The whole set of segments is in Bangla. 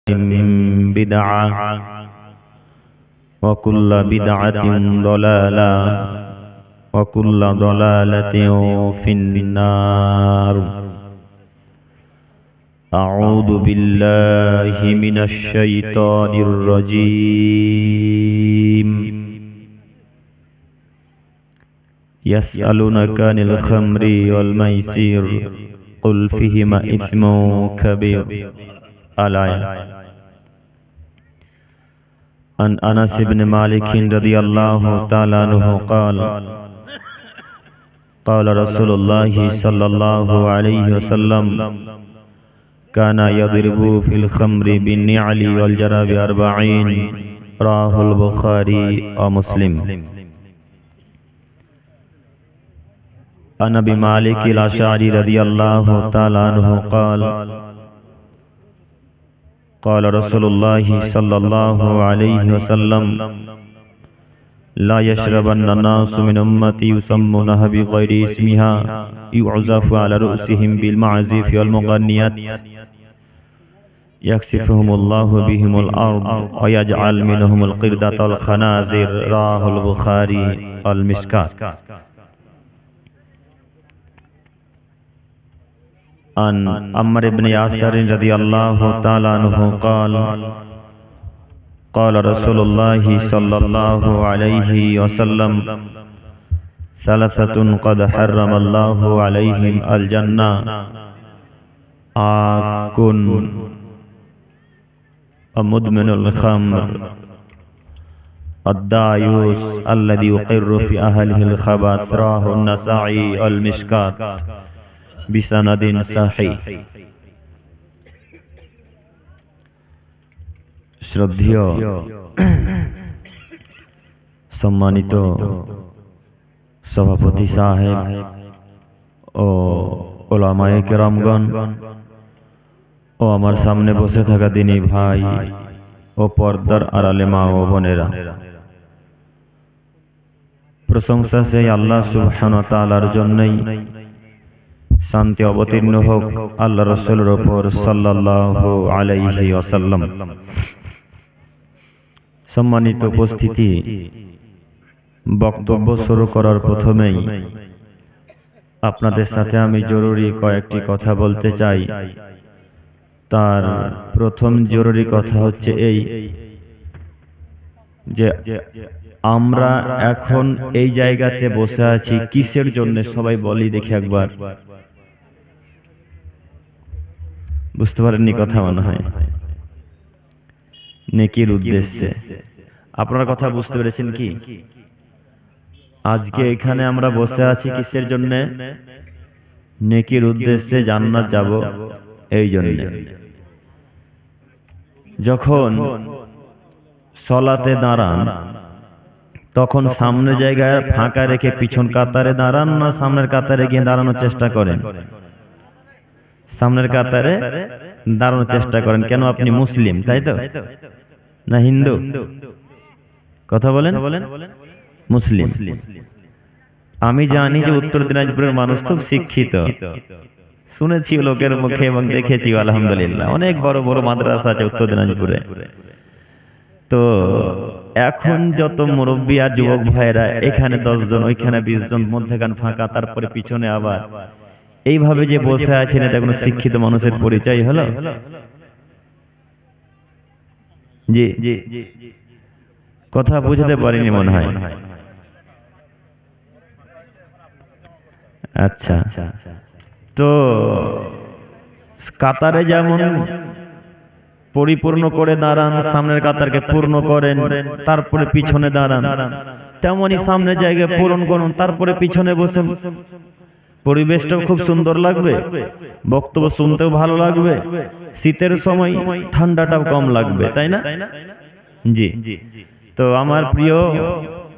بدعة وكل بدعة ضلالة وكل ضلالة في النار. أعوذ بالله من الشيطان الرجيم. يسألونك عن الخمر والميسر قل فيهما إثم كبير. الآية. عن أنس بن مالك رضي الله تعالى عنه قال قال رسول الله صلى الله عليه وسلم كان يضرب في الخمر بالنعل والجراب 40 رواه البخاري ومسلم. عن أبي مالك الأشعري رضي الله تعالى عنه قال قال رسول الله صلى الله عليه وسلم لا يشربن الناس من أمتي يسمونها بغير اسمها يعزف على رؤوسهم بالمعازف والمغنيات يكسفهم الله بهم الأرض ويجعل منهم القردة والخنازير رواه البخاري والمشكاة. عن عمرو بن ياسر رضي الله تعالى عنه قال قال رسول الله صلى الله عليه وسلم ثلاثة قد حرم الله عليهم الجنة آكٌ ومدمن الخمر الدايوس الذي يقر في أهله الخبث رواه النسائي والمشكاة বিসানাদিন সাহিহ। শ্রদ্ধেয় সম্মানিত সভাপতি সাহেব ও উলামায়ে কেরামগণ ও আমার সামনে বসে থাকা দিনী ভাই ও পর্দার আড়ালে মা ও বোনেরা, প্রশংসা সেই আল্লাহ সুবহানাহু ওয়া তাআলার জন্যই। শান্তি অবতীর্ণ হোক আল্লাহ রাসূলের উপর সাল্লাল্লাহু আলাইহি ওয়াসাল্লাম। সম্মানিত উপস্থিতি, বক্তব্য শুরু করার প্রথমেই আপনাদের সাথে আমি জরুরি কয়েকটি কথা বলতে চাই। তার প্রথম জরুরি কথা হচ্ছে এই যে আমরা এখন এই জায়গাতে বসে আছি কিসের জন্য, সবাই বলি দেখি একবার। বুঝতে পারেননি কথা মনে হয়? নেকির উদ্দেশ্যে। আপনারা কথা বুঝতে পেরেছেন কি? আজকে এখানে আমরা বসে আছি কিসের জন্য? নেকির উদ্দেশ্যে, জান্নাত যাব এই জন্য। যখন সলাতে দাঁড়ান তখন সামনে জায়গায় ফাঁকা রেখে পিছন কাতারে দাঁড়ান না সামনের কাতারে গিয়ে দাঁড়ানোর চেষ্টা করেন? সামনের কাতারে দাঁড়ানোর চেষ্টা করেন। কেন? আপনি মুসলিম, তাই তো? না হিন্দু? কথা বলেন। মুসলিম। আমি জানি যে উত্তর দিনাজপুরের মানুষ খুব শিক্ষিত, শুনেছি লোকের মুখে এবং দেখেছি আলহামদুলিল্লাহ অনেক বড় বড় মাদ্রাসা আছে উত্তর দিনাজপুরে। তো এখন যত মুরব্বী আর যুবক ভাইরা, এখানে 10 জন, ওইখানে 20 জন, মধ্যখান ফাঁকা, তারপরে পিছনে আবার এইভাবে যে বসে আছেন, এটা কোনো শিক্ষিত মানুষের পরিচয় হলো? জি, কথা বুঝতে পারিনি মনে হয়। আচ্ছা, তো কাতারে যেমন পরিপূর্ণ করে দাঁড়ান, সামনের কাতারকে পূর্ণ করেন, তারপরে পিছনে দাঁড়ান, তেমনি সামনের জায়গায় পূরণ করুন, তারপরে পিছনে বসুন। পরিবেশটাও খুব সুন্দর লাগবে, বক্তব্য শুনতেও ভালো লাগবে, শীতের সময় ঠান্ডাটাও কম লাগবে, তাই না? জি। তো আমার প্রিয়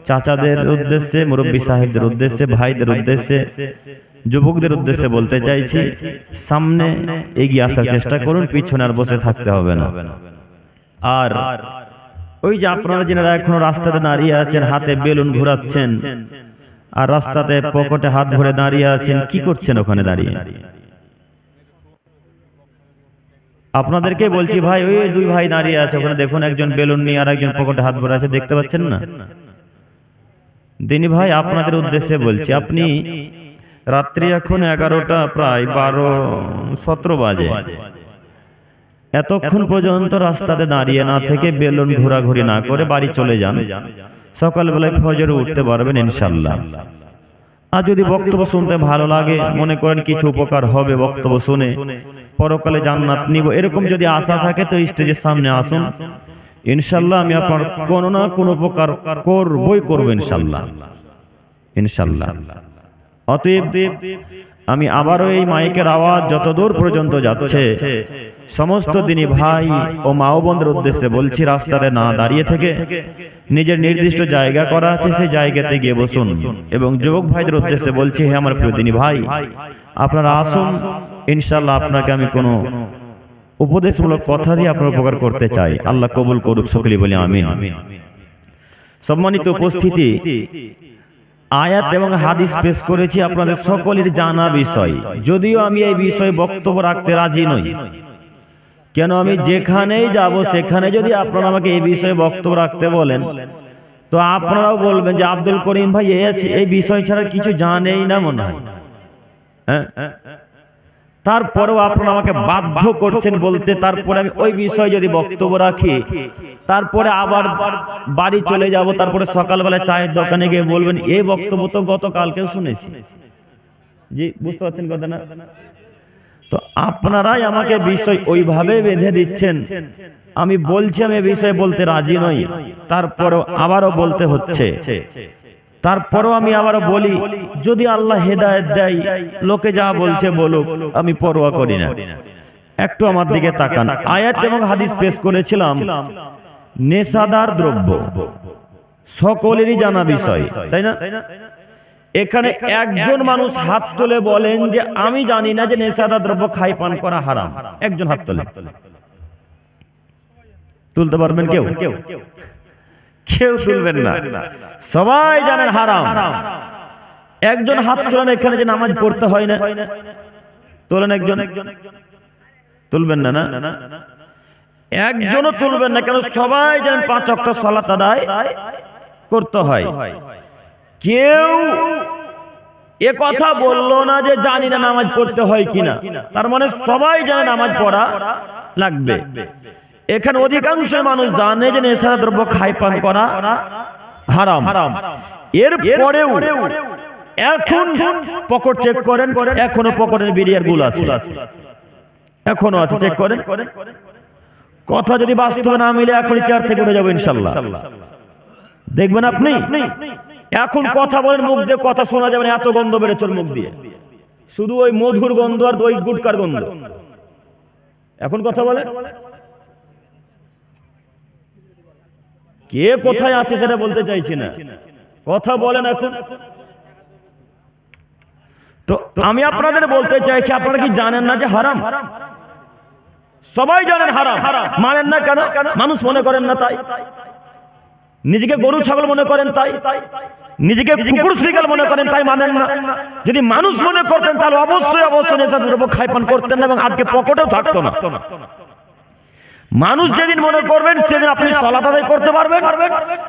চাচাদের উদ্দেশ্যে, মুরব্বী সাহেবদের উদ্দেশ্যে, ভাইদের উদ্দেশ্যে, যুবকদের উদ্দেশ্যে বলতে চাইছি, সামনে এগিয়ে আসার চেষ্টা করুন, পিছনে আর বসে থাকতে হবে না। আর ওই যে আপনারা যারা এখনো রাস্তাতে দাঁড়িয়ে আছেন, হাতে বেলুন ঘোরাচ্ছেন, আর রাস্তাতে পকেটে হাত ভরে দাঁড়িয়ে আছেন, কি করছেন ওখানে দাঁড়িয়ে? আপনাদেরকে বলছি ভাই, ওই দুই ভাই দাঁড়িয়ে আছে ওখানে দেখুন, একজন বেলুন নিয়ে আর একজন পকেটে হাত ভরে আছে, দেখতে পাচ্ছেন না? দিনী ভাই আপনাদের উদ্দেশ্যে বলছি, আপনি রাত্রি এখন 11টা প্রায় 12:17 বাজে, এতক্ষণ পর্যন্ত রাস্তাতে দাঁড়িয়ে না থেকে বেলুন ঘোরাঘুরি না করে বাড়ি চলে যান, সকালবেলায় ফজরে উঠতে পারবেন ইনশাল্লাহ। আর যদি বক্তব্য শুনতে ভালো লাগে, মনে করেন কিছু উপকার হবে বক্তব্য শুনে, পরকালে জান্নাত নিব, এরকম যদি আশা থাকে তো স্টেজের সামনে আসুন, ইনশাল্লাহ আমি আপনার কোনো না কোনো উপকার করবই করব ইনশাল্লাহ, ইনশাল্লাহ। অতএব আমি আবারও এই মাইকের আওয়াজ যতদূর পর্যন্ত যাচ্ছে সমস্ত দিনী ভাই ও মা ও বোনদের উদ্দেশ্যে বলছি, রাস্তাতে না দাঁড়িয়ে থেকে নিজের নির্দিষ্ট জায়গা করা আছে সেই জায়গাতে গিয়ে বসুন। এবং যুবক ভাইদের উদ্দেশ্যে বলছি, হে আমার প্রিয় দিনী ভাই, আপনারা আসুন, ইনশাল্লাহ আপনাকে আমি কোনো উপদেশমূলক কথা দিয়ে আপনার উপকার করতে চাই। আল্লাহ কবুল করুক, সকলে বলি আমিন। সম্মানিত উপস্থিতি, আয়াত এবং হাদিস পেশ করেছি আপনাদের সকলের জানা বিষয়, যদিও আমি এই বিষয়ে বক্তব্য রাখতে রাজি নই। কেন, আমি যেখানেই যাব সেখানে যদি আপনারা আমাকে এই বিষয়ে বক্তব্য রাখতে বলেন তো আপনারাও বলবেন যে আব্দুল করিম ভাই এই বিষয় ছাড়া কিছু জানেই না মনে হয়। হ্যাঁ, তারপরেও আপনারা আমাকে বাধ্য করছেন বলতে, তারপরে আমি ওই বিষয়ে যদি বক্তব্য রাখি তারপরে আবার বাড়ি চলে যাব, তারপরে সকালবেলা চায়ের দোকানে গিয়ে বলবেন এই বক্তব্য তো গতকালকেও শুনেছি। জি, বুঝতে পারছেন কথা না? তো আপনারাই আমাকে বিষয় ওইভাবে বেঁধে দিচ্ছেন, আমি বলছি আমি বিষয়ে বলতে রাজি নই, তারপরেও আবারও বলতে হচ্ছে। তারপরেও আমি আবারও বলি, যদি আল্লাহ হেদায়েত দেয়, লোকে যা বলছে বলুক, আমি পরোয়া করি না। একটু আমার দিকে তাকান। আয়াত এবং হাদিস পেশ করেছিলাম, নেশাদার দ্রব্য সকলেরই জানা বিষয়, তাই না? এখানে একজন মানুষ হাত তুলে বলেন যে আমি জানি না যে নেশাদার দ্রব্য খাই পান করা হারাম। একজন হাত তোলে, তুলতে পারবেন কেউ? কেউ তুলবেন না, সবাই জানেন হারাম। একজন হাত তোলেন এখানে যে নামাজ পড়তে হয় না, তোলেন একজন, তুলবেন না? না, একজনও তুলবেন না, কেন সবাই জানেন 5 ওয়াক্ত সালাত আদায় করতে হয়। কেউ এ কথা বললো না যে জানি না নামাজ পড়তে হয় কিনা, তার মানে সবাই জানে নামাজ পড়া লাগবে। এখানে অধিকাংশ মানুষ জানে যে নেশা দ্রব্য খাই পান করা হারাম। এর পরেও এখন পকেট চেক করেন, এখনো পকেটের বিড়িয়ার গুল আছে, এখনো আছে, চেক করেন। কথা যদি বাস্তবে না মিলে এখনই চেয়ার থেকে উঠে যাবো ইনশাল্লাহ, দেখবেন আপনি। এখন কথা বলেন, মুখ দিয়ে কথা শোনা যাবে না, এত গন্ধ বেড়েছে মুখ দিয়ে, শুধু ওই মধুর গন্ধ আর ওই গুটকার গন্ধ। এখন কথা বলেন, কে কোথায় আছে সেটা বলতে চাইছি না, কথা বলেন এখন। তো আমি আপনাদের বলতে চাইছি, আপনারা কি জানেন না যে হারাম? সবাই জানেন হারাম, মানেন না কেন? মানুষ মনে করেন না তাই, নিজেকে গরু ছাগল মনে করেন তাই, নিজেকে কুকুর শিকাল মনে করেন তাই মানেন না। যদি মানুষ মনে করতেন তাহলে অবশ্যই অবশ্যই নেশা দ্রব্য খাই পান করতেন না, এবং আজকে পকেটেও থাকতো না। মানুষ যেদিন মনে করবেন সেদিন আপনি সালাত আদায় করতে পারবেন,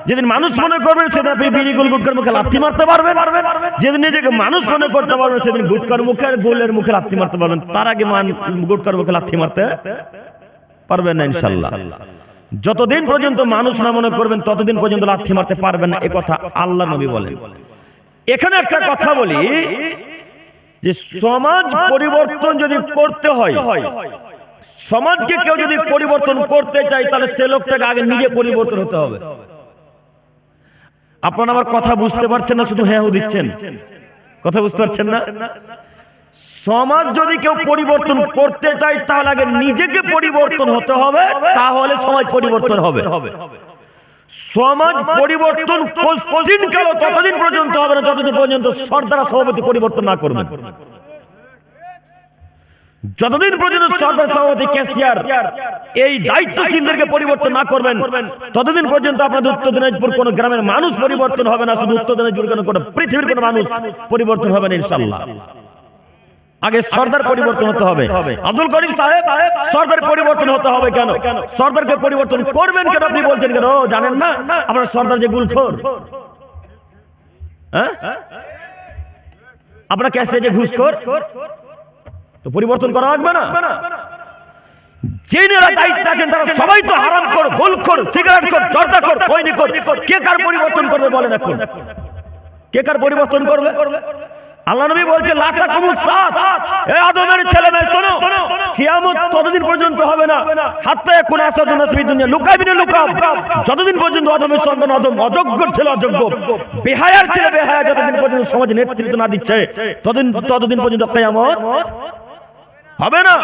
যেদিন মানুষ মনে করবেন সেদিন আপনি বিড়ি গোল গুটকার মুখে লাথি মারতে পারবেন, যেদিন নিজেকে মানুষ মনে করতে পারবেন সেদিন গুটকার মুখে আর গোলের মুখে লাথি মারতে পারবেন। তার আগে গুটকার মুখে লাথি মারতে পারবেন না ইনশাল্লাহ। যতদিন পর্যন্ত মানুষ না মনে করবেন ততদিন পর্যন্ত লাথি মারতে পারবেন না, এই কথা আল্লাহ নবী বলেন। এখানে একটা কথা বলি যে সমাজ পরিবর্তন যদি করতে হয়, সমাজকে কেউ যদি পরিবর্তন করতে চায় তাহলে সে লোকটাকে আগে নিজে পরিবর্তন হতে হবে। আপনারা আমার কথা বুঝতে পারছেন না, শুধু হ্যাঁ দিচ্ছেন, কথা বুঝতে পারছেন না? সমাজ যদি কেউ পরিবর্তন করতে চায় তাহলে আগে নিজেকে পরিবর্তন হতে হবে, তাহলে সমাজ পরিবর্তন হবে। সমাজ পরিবর্তন ততদিন পর্যন্ত হবে না যতদিন পর্যন্ত সর্দার সভাপতি পরিবর্তন না করবেন। যতদিন পর্যন্ত সরকার সভাপতি ক্যাশিয়ার এই দায়িত্বশীলদেরকে পরিবর্তন না করবেন ততদিন পর্যন্ত আপনাদের উত্তর দিনাজপুর কোন গ্রামের মানুষ পরিবর্তন হবে না, শুধু উত্তর দিনাজপুর কোন পৃথিবীর কোন মানুষ পরিবর্তন হবে না ইনশাআল্লাহ। আগে সর্দার পরিবর্তন হতে হবে। আব্দুল করিম সাহেব, সর্দার পরিবর্তন হতে হবে কেন? সর্দারকে পরিবর্তন করবেন কেন আপনি বলছেন কেন? জানেন না আপনার সর্দার যে গুলখোর, হ্যাঁ আপনার ক্যাশে যে ঘুষখোর, তো পরিবর্তন করা লাগবে না? যিনারা দায়িত্ব আছেন তারা সবাই তো হারামখোর, গোলখোর, সিগারেটখোর, জর্দাখোর, খৈনিখোর। কে কার পরিবর্তন করবে বলেন? এখন কে কার পরিবর্তন করবে? আল্লাহ নবী বলছেন লা তাকুমুস সাআত, এ আদমের ছেলে মেয়ে শোনো, কিয়ামত ততদিন পর্যন্ত হবে না হাত্তা ইয়াকুনা আসাদুন নাস ফি দুনিয়া লুকাব বিন লুকাব, যতদিন পর্যন্ত আদমের সন্তান আদম অযোগ্য ছেলে অযোগ্য, বেহায়ার ছেলে বেহায়া যতদিন পর্যন্ত সমাজে নেতৃত্ব না দিচ্ছে ততদিন পর্যন্ত কিয়ামত হবে না।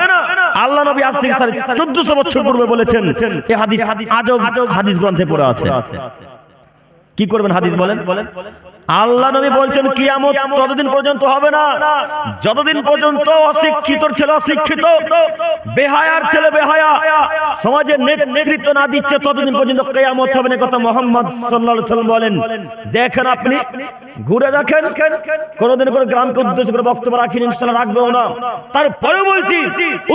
আল্লাহ নবী আজ থেকে 1400 বছর পূর্বে বলেছেন। এই হাদিস আজব হাদিস গ্রন্থে পড়া আছে। কি করবেন হাদিস বলেন? আল্লাহ নবী বলছেন কিয়ামত ততদিন পর্যন্ত হবে না যতদিন পর্যন্ত অশিক্ষিতর ছেলে অশিক্ষিত, বেহায়ার ছেলে বেহায়া সমাজে নেতৃত্ব না দিচ্ছে ততদিন পর্যন্ত কিয়ামত হবে না। কথা মুহাম্মদ সাল্লাল্লাহু আলাইহি ওয়াসাল্লাম বলেন। দেখেন আপনি ঘুরে দেখেন, কোনদিন কোনো গ্রামকে উদ্দেশ্য করে বক্তব্য রাখিনি, ইনশাআল্লাহ রাখবেও না। তারপরে বলছি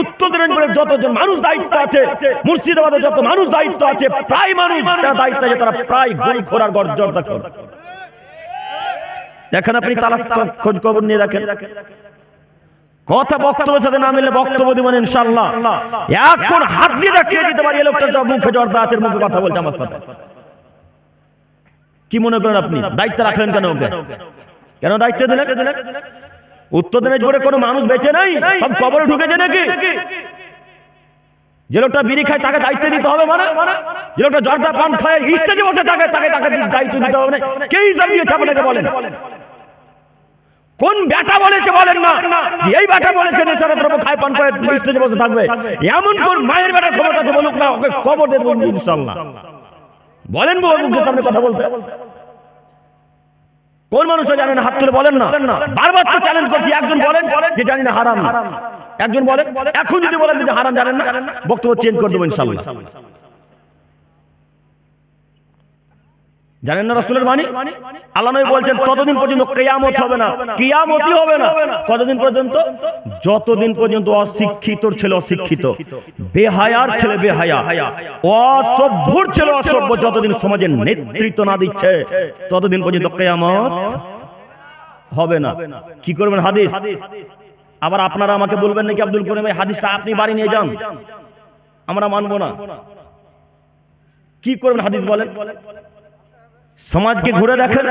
উত্তর দিনাজপুরে যতজন মানুষ দায়িত্ব আছে, মুর্শিদাবাদে যত মানুষ দায়িত্ব আছে, প্রায় মানুষ যারা দায়িত্ব আছে তারা প্রায় গোলখোর আর জর্দাখোর। দেখেন আপনি তালাশ খোঁজ খবর নিয়ে রাখেন। কথা বক্তব্যের সাথে না মিললে বক্তব্য দিবেন ইনশাআল্লাহ। এখন হাত দিয়ে দেখিয়ে দিতে পারি এই লোকটা মুখে জর্দা আছে, মুখে কথা বলছে আমার সাথে। কি মনে করেন আপনি? দায়িত্ব রাখলেন কেন ওকে? কেন দায়িত্ব দিলেন? উত্তর দিনাজপুরে কোনো মানুষ বেঁচে নাই, সব কবরে ঢুকেছে নাকি? যে লোকটা বিড়ি খায় তাকে দায়িত্ব দিতে হবে মানে? যে লোকটা জর্দা পান খায় স্টেজে বসে তাকে দায়িত্ব দিতে হবে না? কে হিসাব দিয়েছে আপনাকে বলেন? কোন বেটা বলেছে বলেন না যে এই বেটা বলেছে নেশার দ্রব্য খায় পান করে স্টেজে বসে থাকবে? এমন কোন মায়ের বেটার ক্ষমতা আছে বলুক না, ওকে কবর দেব ইনশাআল্লাহ। বলেন মুখের সামনে কথা বলতে। কোন মানুষটা জানেন হাত তুলে বলেন না? বারবার তো চ্যালেঞ্জ করছি, একজন বলেন যে জানি না হারাম, একজন বলেন। এখন যদি বলেন যে হারাম জানেন না, বক্তব্য চেঞ্জ করে দেবো ইনশাআল্লাহ। জানেন না রাসূলের বাণী? আল্লাহ নবী বলছেন ততদিন পর্যন্ত কিয়ামত হবে না, কিয়ামতই হবে না। কতদিন পর্যন্ত? যতদিন পর্যন্ত অশিক্ষিতর ছেলে অশিক্ষিত, বেহায়ার ছেলে বেহায়া, অসভ্যর ছেলে অসভ্য যতদিন সমাজে নেতৃত্ব না দিচ্ছে ততদিন পর্যন্ত কিয়ামত হবে না। কি করবেন? হাদিস। আবার আপনারা আমাকে বলবেন নাকি আব্দুল করিম ভাই হাদিসটা আপনি বাড়ি নিয়ে যান, আমরা মানবো না। কি করবেন হাদিস বলেন? সমাজকে ঘুরে দেখেন,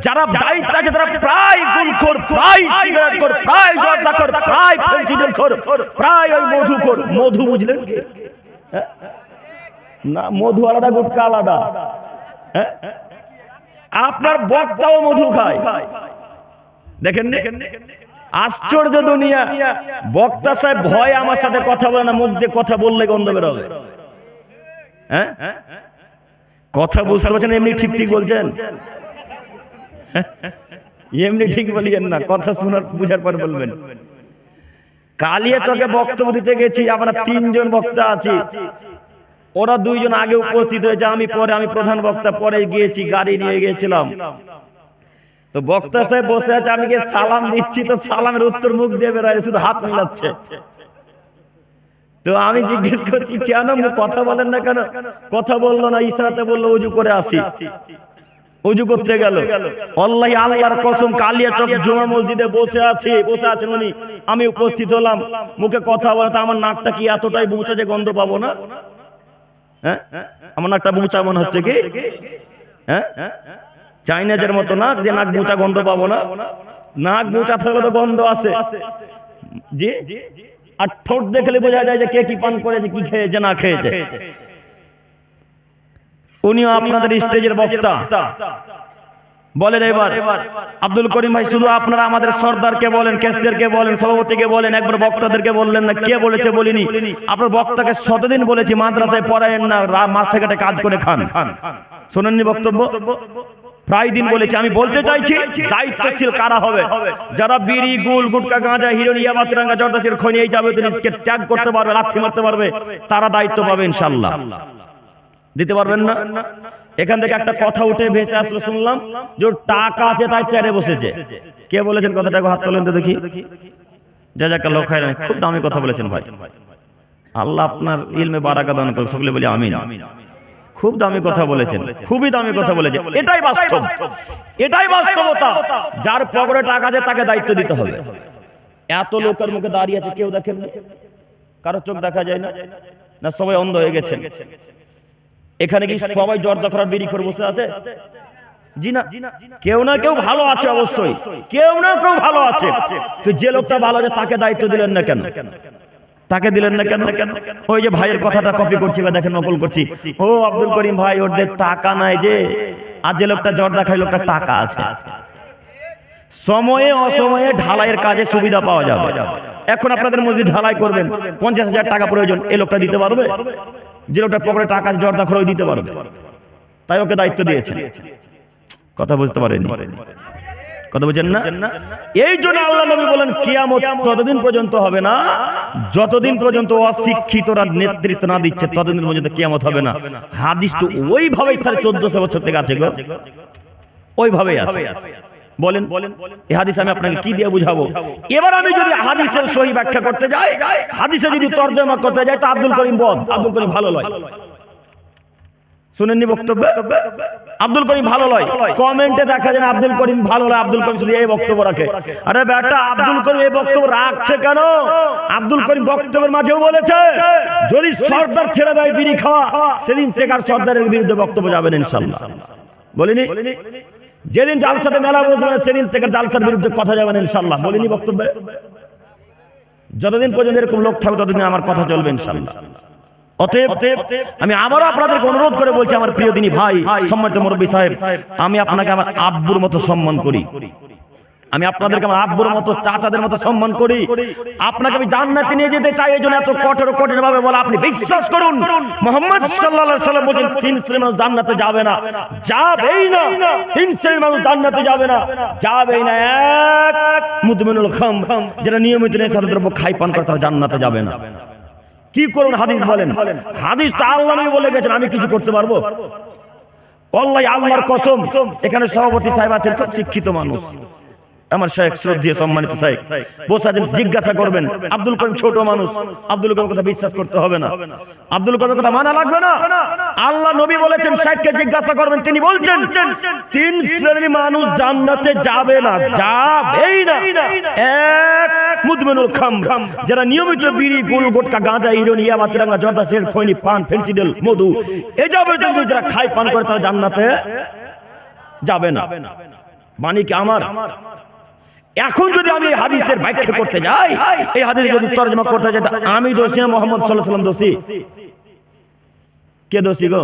যারা দায়িত্ব আছে তারা প্রায় গুলখোর, প্রায় সিগারেটখোর, প্রায় জর্দাখোর, প্রায় ফেন্সিডিলখোর, প্রায় ওই মধুখোর। মধু বুঝলেন কি? না, মধু আলাদা, গুটকা আলাদা। আপনার বক্তাও মধু খায়। দেখেন আশ্চর্য দুনিয়া। বক্তা সাহেব ভয় আমার সাথে কথা বলে না, মুখ দিয়ে কথা বললে গন্ধ বেরোবে। হ্যাঁ, কথা বুঝতে পারছেন? এমনি ঠিক ঠিক বলছেন, এমনি ঠিক বলিয়েন না, কথা শোনার বুঝার পর বলবেন। কালিয়াচকে বক্তব্য দিতে গেছি, আমরা 3 জন বক্তা আছি, ওরা 2 জন আগে উপস্থিত হয়েছে, আমি পরে, আমি প্রধান বক্তা পরে গিয়েছি, গাড়ি নিয়ে গিয়েছিলাম। তো বক্তা সাহেব বসে আছে, আমি গিয়ে সালাম দিচ্ছি, তো সালামের উত্তর মুখ দিয়ে বেরোয়, শুধু হাত মিলাচ্ছে। তো আমি জিজ্ঞেস করছি কেন কথা বলেন না কেন? কথা বললো না, ইশারাতে বললো ওযু করে আসি। ওযু করতে গেল। আল্লাহ আল্লাহর কসম কালিয়াচক জুমা মসজিদে বসে আছেন উনি, আমি উপস্থিত হলাম, মুখে কথা বলে, তো আমার নাকটা কি এতটাই বুঁচা যে গন্ধ পাবো না? হ্যাঁ, আমার নাকটা বুঁচা মনে হচ্ছে কি? হ্যাঁ, চাইনাজের মতো নাক যে নাক বুঁচা গন্ধ পাবো না? নাক বুঁচা থাকলে তো গন্ধ আছে জি। আর ঠোঁট দেখলে বোঝা যায় যে কে কি পান করেছে, কি খেয়েছে না খেয়েছে। উনিও আপনাদের স্টেজের বক্তা। বলেন এবার আব্দুল করিম ভাই, শুধু আপনারা আমাদের সর্দারকে বলেন, ক্যাশিয়ারকে বলেন, সভাপতিকে বলেন, একবার বক্তাদেরকে বললেন না। কে বলেছে বলিনি। আপনার বক্তাকে শতদিন বলেছি মাদ্রাসায় পড়ায়েন না, মাঠ থেকে কাজ করে খান। শোনেননি বক্তব্য? প্রায় দিন বলেছি। আমি বলতে চাইছি দায়িত্বশীল কারা হবে? যারা বিড়ি, গুল, গুটকা, গাঁজা, হিরোইন, ইয়াবা, তিরঙ্গা, জর্দাসির খনি এই যাবে জিনিসকে ত্যাগ করতে পারবে, লাথি মারতে পারবে, তারা দায়িত্ব পাবে ইনশাআল্লাহ। দিতে পারবেন না? এখান থেকে একটা কথা উঠে ভেসে আসলো, শুনলাম যে টাকা আছে তাই চেয়ারে বসেছে। কে বলেছেন কথাটা? হাত তোলেন তো দেখি। জাযাকাল্লাহু খাইরান, খুব দামি কথা বলেছেন ভাই, আল্লাহ আপনার ইলমে বারাকা দান করুক, সকলে বলি আমিন। খুব দামি কথা বলেছেন, খুবই দামি কথা বলেছেন, এটাই বাস্তব, এটাই বাস্তবতা। যার পকেটে টাকা আছে তাকে দায়িত্ব দিতে হবে। এত লোকের মুখে দাঁড়িয়ে আছে, কেউ দেখেন না, কারো চোখ দেখা যায় না, না সবাই অন্ধ হয়ে গেছেন? এখানে কি সবাই জর্দা করার বিড়ি করে বসে আছে? জি না, কেউ না কেউ ভালো আছে, অবশ্যই কেউ না কেউ ভালো আছে। তো যে লোকটা ভালো আছে তাকে দায়িত্ব দিলেন না কেন? তাকে দিলেন না কেন? ওই যে ভাইয়ের কথাটা কপি করছি বা দেখেন নকল করছি, ও আব্দুল করিম ভাই ওদের টাকা নাই যে, আর যে লোকটা জর্দা খায় লোকটা টাকা আছে। সময়ে অসময়ে ঢালাইয়ের কাজে সুবিধা পাওয়া যাবে। এখন আপনাদের মসজিদ ঢালাই করবেন, 50,000 টাকা প্রয়োজন, এই লোকটা দিতে পারবে? যে লোকটা পকেটে টাকা জর্দা খরচ দিতে পারবে, তাই ওকে দায়িত্ব দিয়েছে। কথা বুঝতে পারেননি? কথা বুঝেন না? এই জন্য আল্লাহ নবী বলেন কিয়ামত ততদিন পর্যন্ত হবে না যতদিন পর্যন্ত অশিক্ষিতরা নেতৃত্ব না দিচ্ছে, ততদিন পর্যন্ত কিয়ামত হবে না। হাদিস তো ওইভাবেই 1450 বছর থেকে আছে গো, ওইভাবেই আছে। বলেন এই হাদিস আমি আপনাকে কি দিয়ে বুঝাবো? এবার আমি যদি হাদিসের সহি ব্যাখ্যা করতে যাই, হাদিসে যদি তরজমা করতে যাই, তো আব্দুল করিম বদ, আব্দুল করিম ভালো লয়। শুনেননি বক্তব্য? আব্দুল করিম ভালো লয়, কমেন্টে দেখা যায় আব্দুল করিম ভালো লয়, আব্দুল করিম শুধু এই বক্তব্য রাখে। আরে বেটা, আব্দুল করিম এই বক্তব্য রাখছে কেন? আব্দুল করিম বক্তব্যের মাঝেও বলেছে যদি সর্দার ছেড়ে দেয় বিড়ি খাওয়া, সেদিন থেকে আর সর্দারের বিরুদ্ধে বক্তব্য যাবেন ইনশাআল্লাহ। বলিনি? যেদিন জালসাতে মেলা বসবে সেদিন থেকে জালসার বিরুদ্ধে কথা যাবেন ইনশাআল্লাহ। বলিনি বক্তব্যে? যতদিন পর্যন্ত এরকম লোক থাকবে ততদিন আমার কথা চলবে ইনশাআল্লাহ। অতএব আমি আবারও আপনাদেরকে অনুরোধ করে বলছি, আমার প্রিয় দিনী ভাই, সম্মানিত মুরব্বী সাহেব, আমি আপনাকে আমার আব্বুর মতো সম্মান করি, আমি আপনাদেরকে আমার আব্বুর মতো, চাচাদের মতো সম্মান করি। আপনাকে আমি জান্নাতে নিয়ে যেতে চাই, এই জন্য এত কঠোর ভাবে বলা। আপনি বিশ্বাস করুন, মুহাম্মদ সাল্লাল্লাহু আলাইহি সাল্লাম বলেন 3 শ্রেণীর মানুষ জান্নাতে যাবে না, যাবেই না। 3 শ্রেণীর মানুষ জান্নাতে যাবে না, যাবেই না। এক, মুদমিনুল খামর, যারা নিয়মিত নেশার দ্রব্য খায় পান করে, তারা জান্নাতে যাবে না। কি করুন? হাদিস বলেন, হাদিস তো আল্লাহ নবী বলে গেছেন, আমি কিছু করতে পারবো? আল্লাহ, আল্লাহর কসম, এখানে সভাপতি সাহেব আছেন, খুব শিক্ষিত মানুষ, আমার শেখ শ্রদ্ধেয় সম্মানিত সাহেব বসে আছেন, জিজ্ঞাসা করবেন। আব্দুল করিম ছোট মানুষ, আব্দুল করিমের কথা বিশ্বাস করতে হবে না, আব্দুল করিমের কথা মানা লাগবে না। আল্লাহ নবী বলেছেন শেখকে জিজ্ঞাসা করবেন, তিনি বলছেন 3 শ্রেণীর মানুষ জান্নাতে যাবে না, যাবেই না। এক, মুদমিনুল খামর, যারা নিয়মিত বিড়ি, গুল, গুটখা, গাঁজা, হিরোইন, ইয়াবা, তিরঙ্গা, জর্দা, সিগারেট, খৈনি, পান, ফেন্সিডিল, মধু, এই যাবতীয় জিনিস যারা খায় পান করে, তারা জান্নাতে যাবে না। মানে কি আমার? এখন যদি আমি হাদিসের ব্যাখ্যা করতে যাই, এই হাদিস যদি তরজমা করতে যাই, আমি দোষী না মুহাম্মদ সাল্লাল্লাহু আলাইহি ওয়াসাল্লাম দোষী? কে দোষী গো?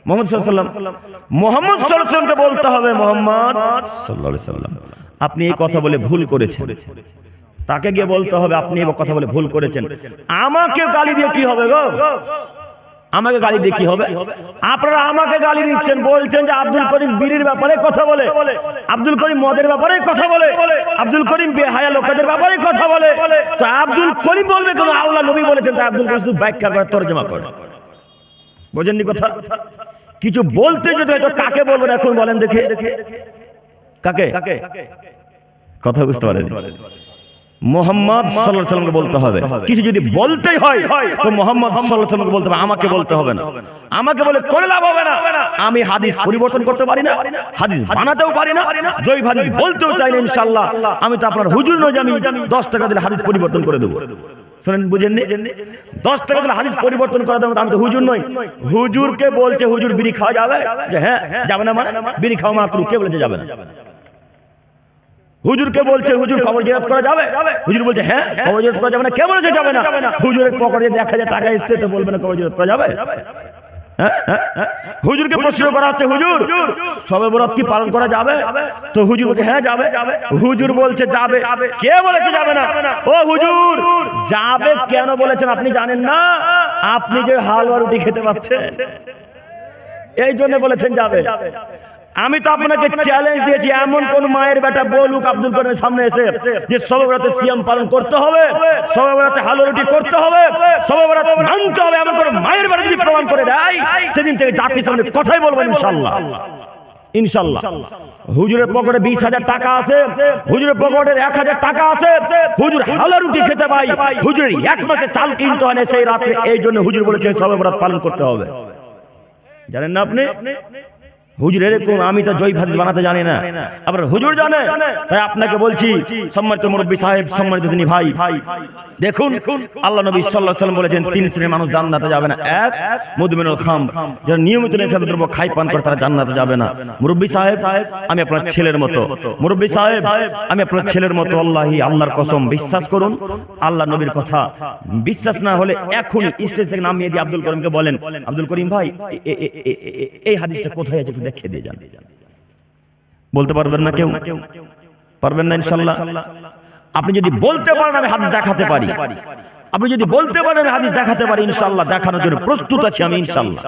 মুহাম্মদ সাল্লাল্লাহু আলাইহি ওয়াসাল্লাম। মুহাম্মদ সাল্লাল্লাহু আলাইহি ওয়াসাল্লামকে বলতে হবে, মুহাম্মদ সাল্লাল্লাহু আলাইহি ওয়াসাল্লাম আপনি এই কথা বলে ভুল করেছেন। তাকে গিয়ে বলতে হবে আপনি এই কথা বলে ভুল করেছেন। আমাকে গালি দিয়ে কি হবে গো? আমাকে গালি দিয়ে কি হবে? আপনারা আমাকে গালি দিচ্ছেন, বলছেন যে আব্দুল করিম বিড়ির ব্যাপারে কথা বলে, আব্দুল করিম মদের ব্যাপারে কথা বলে, আব্দুল করিম বেহায়া লোকেদের ব্যাপারে কথা বলে। তো আব্দুল করিম বলবে কেন? আল্লাহ নবী বলেছেন, তাই আব্দুল করিম শুধু ব্যাখ্যা করে, তরজমা করে। বোঝেননি কথা? কিছু বলতে যদি হয়তো কাকে বলবেন এখন বলেন দেখে? কাকে? কথা বুঝতে পারেন? মুহাম্মদ সাল্লাল্লাহু আলাইহি ওয়াসাল্লামকে বলতে হবে। কিছু যদি বলতেই হয় তো মুহাম্মদ সাল্লাল্লাহু আলাইহি ওয়াসাল্লামকে বলতে হবে, আমাকে বলতে হবে না। আমাকে বলে কোনো লাভ হবে না। আমি হাদিস পরিবর্তন করতে পারি না, হাদিস বানাতেও পারি না, জয়ীফ হাদিস বলতেও চাই না ইনশাআল্লাহ। আমি তো আপনার হুজুর নই যে আমি 10 টাকা দিলে হাদিস পরিবর্তন করে দেবো। শুনেন, বুঝেননি? 10 টাকা দিলে হাদিস পরিবর্তন করে দেবো, আমি তো হুজুর নই। হুজুরকে বলছে হুজুর বিড়ি খাওয়া যাবে, যে হ্যাঁ যাবে না, মানে বিড়ি খাওয়া মাকরুহ, কে বলেছে যাবে না? হুজুরকে বলছে হুজুর কবর জিয়ারত করা যাবে, হুজুর বলছে হ্যাঁ কবর জিয়ারত করা যাবে না, কে বলেছে যাবে না? হুজুরের পকেটে 1000 টাকা এসছে, তো বলবে না কবর জিয়ারত করা যাবে? হুজুরকে প্রশ্ন করা হচ্ছে হুজুর শবে বরাত কি পালন করা যাবে? তো হুজুর বলছে হ্যাঁ যাবে। হুজুর বলছে যাবে, কে বলেছে যাবে না? ও হুজুর, যাবে কেন বলেছেন আপনি জানেন না? আপনি যে হালুয়া রুটি খেতে পাচ্ছেন এই জন্য বলেছেন যাবে। আমি তো আপনাকে চ্যালেঞ্জ দিয়েছি, এমন কোন মায়ের বেটা বলুক আব্দুল করিমের সামনে এসে যে শবে বরাতে সিয়াম পালন করতে হবে, শবে বরাতে হালুয়া রুটি করতে হবে, শবে বরাত মানতে হবে, এমন কোন মায়ের বেটা যদি প্রমাণ করে দেয়, সেদিন থেকে জাতির সামনে কথাই বলবেন ইনশাআল্লাহ। ইনশাআল্লাহ। হুজুরের পকেটে 20,000 টাকা আছে, হুজুরের পকেটে 1,000 টাকা আছে, হুজুর হালা রুটি খেতে পাই, হুজুরের এক মাসে চাল কিনতে হয় না সেই রাতে, এই জন্য হুজুর বলেছেন শবে বরাত পালন করতে হবে। জানেন না আপনি? হুজুর এরকম, আমি তো জয়ী হাদিস বানাতে জানি না, আবার হুজুর জানে। তাই আপনাকে বলছি সম্মানিত মুরব্বী সাহেব, সম্মানিত তিনি ভাই, দেখুন আল্লাহ নবী সাল্লাল্লাহু আলাইহি ওয়াসাল্লাম বলেছেন 3 শ্রেণীর মানুষ জান্নাতে যাবে না। এক, মুদমিনুল খামর, যারা নিয়মিত নেশাদার দ্রব্য খায় পান করে তারা জান্নাতে যাবে না। মুরব্বী সাহেব আমি আপনার ছেলের মতো, মুরব্বী সাহেব আমি আপনার ছেলের মতো, আল্লাহি আল্লাহর কসম বিশ্বাস করুন আল্লাহ নবীর কথা। বিশ্বাস না হলে এখন স্টেজ থেকে নামিয়ে দিয়ে আব্দুল করিমকে বলেন, আব্দুল করিম ভাই এই হাদিসটা কোথায় আছে একটু দেখিয়ে দিয়ে যান। বলতে পারবেন না কেউ? পারবেন না ইনশাআল্লাহ। আপনি যদি বলতে পারেন আমি হাদিস দেখাতে পারি, আপনি যদি বলতে পারেন আমি হাদিস দেখাতে পারি, ইনশাআল্লাহ দেখানোর জন্য প্রস্তুত আছি আমি ইনশাআল্লাহ।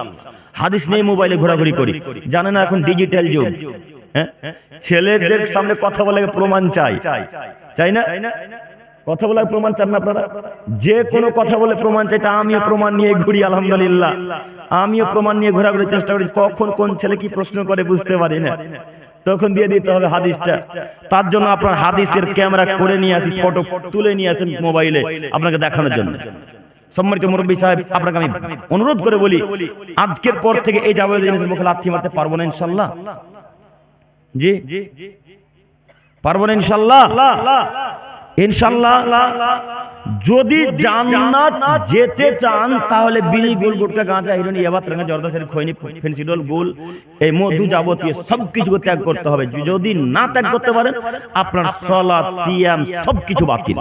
হাদিস নেই, মোবাইলে ঘোরাঘুরি করি, জানেন না এখন ডিজিটাল যুগ। হ্যাঁ, ছেলেদের সামনে কথা বলে প্রমাণ চাই, চাই না? কথা বলার প্রমাণ চান না আপনারা? যে কোনো কথা বলে প্রমাণ চাই, তা আমিও প্রমাণ নিয়ে ঘুরি আলহামদুলিল্লাহ। আমিও প্রমাণ নিয়ে ঘোরাঘুরির চেষ্টা করি, কখন কোন ছেলে কি প্রশ্ন করে বুঝতে পারি না, তখন দিয়ে দিতে হবে হাদিসটা। তার জন্য আপনার হাদিসের ক্যামেরা করে নিয়ে আসি, ফটো তুলে নিয়ে আসেন মোবাইলে আপনাকে দেখানোর জন্য। সম্মানিত মুরব্বী সাহেব, আপনাকে আমি অনুরোধ করে বলি, আজকের পর থেকে এই যাবতীয় জিনিসের মুখে লাথি মারতে পারবো না ইনশাআল্লাহ। জি পারবো না ইনশাআল্লাহ। ইনশাআল্লাহ যদি জান্নাত যেতে চান তাহলে বিড়ি, গুল, গুটকা, গাঁজা, হিরোইন, ইয়াবা, ত্রাঙ্গা, জর্দা, শরীফ, খৈনি, ফেন্সিডল, গুল, এই মধু যাবতীয় সবকিছু ত্যাগ করতে হবে। যদি না ত্যাগ করতে পারেন আপনার সালাত, সিয়াম সবকিছু বাতিল।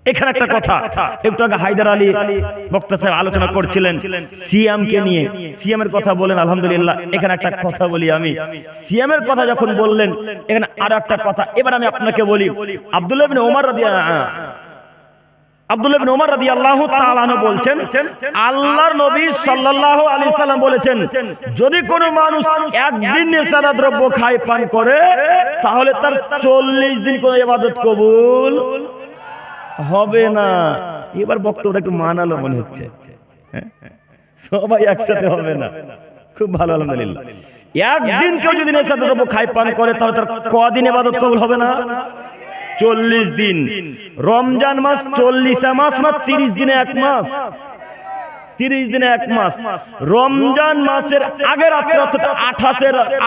এখানে একটা কথা, একটু আগে হায়দার আলী বক্তা সাহেব আলোচনা করছিলেন সিয়ামকে নিয়ে, সিয়ামের কথা বলেন আলহামদুলিল্লাহ। এখানে একটা কথা বলি আমি, সিয়ামের কথা যখন বললেন এখানে আরো একটা কথা এবার আমি আপনাকে বলি। আব্দুল্লাহ ইবনে ওমর রাদিয়াল্লাহু তাআলা আনহু বলছেন, আল্লাহর নবী সাল্লাল্লাহু আলাইহি সাল্লাম বলেছেন, যদি কোনো মানুষ একদিন নেশাদার দ্রব্য খায় পান করে তাহলে তার 40 দিন কোনো ইবাদত কবুল হবে না। এবার বক্তব্যটা একটু মানালো মনে হচ্ছে, সবাই একসাথে হবে না, খুব ভালো আলহামদুলিল্লাহ। একদিন কেউ যদি নেশাদার দ্রব্য খায় পান করে তাহলে তার কদিন ইবাদত কবুল হবে না? 40 দিন। রমজান মাস 40 মাস না 30 দিনে এক মাস? 30 দিনে এক মাস। রমজান মাসের আগের রাত্রে অর্থাৎ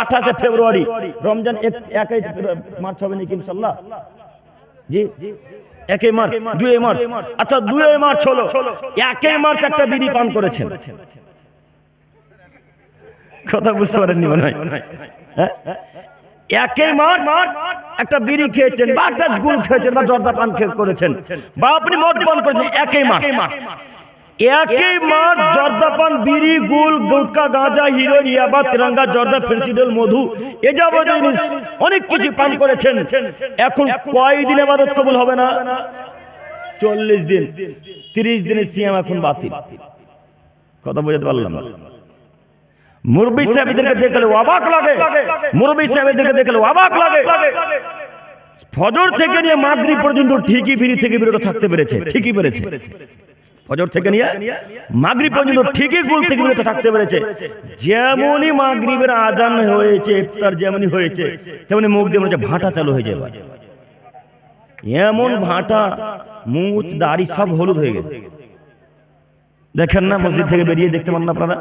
28 ফেব্রুয়ারি, রমজান 1 মার্চ হবে নাকি ইনশাআল্লাহ? জি 1 মার্চ, 2 মার্চ, আচ্ছা 2 মার্চ হলো, 1 মার্চ একটা বিড়ি পান করেছেন, কথা বুঝতে পারেননি মনে হয়। 1 মার্চ একটা বিড়ি খেয়েছেন বা একটা গুল খেয়েছেন বা জর্দা পান করেছেন বা আপনি মদ পান করেছেন, 1 মার্চ। 1 মার্চ জর্দা পান, বিড়ি, গুল, গুটকা, গাঁজা, হিরোইন, ইয়াবা, তিরঙ্গা, জর্দা, ফেন্সিডল, মধু, এ যাবতীয় জিনিস অনেক কিছু পান করেছেন। এখন কয় দিন ইবাদত কবুল হবে না? 40 দিন। 30 দিনের সিয়াম এখন বাতিল। কথা বুঝতে পারলাম না? মুরব্বী সাহেবদেরকে দেখলে অবাক লাগে, মুরব্বী সাহেবদেরকে দেখলে অবাক লাগে। ফজর থেকে নিয়ে মাগরিব পর্যন্ত ঠিকই বিড়ি থেকে বিরত থাকতে পেরেছে, ঠিকই পেরেছে। ফজর থেকে নিয়ে মাগরিব পর্যন্ত ঠিকই গুল থেকে বিরত থাকতে পেরেছে। যেমনই মাগরিবের আজান হয়েছে, ইফতার যেমনই হয়েছে, তেমনি মুখ দিয়ে মনে হচ্ছে ভাটা চালু হয়ে যাবে। এমন ভাটা, মুখ, দাড়ি সব হলুদ হয়ে গেছে। দেখেন না মসজিদ থেকে বেরিয়ে দেখতে পান না আপনারা?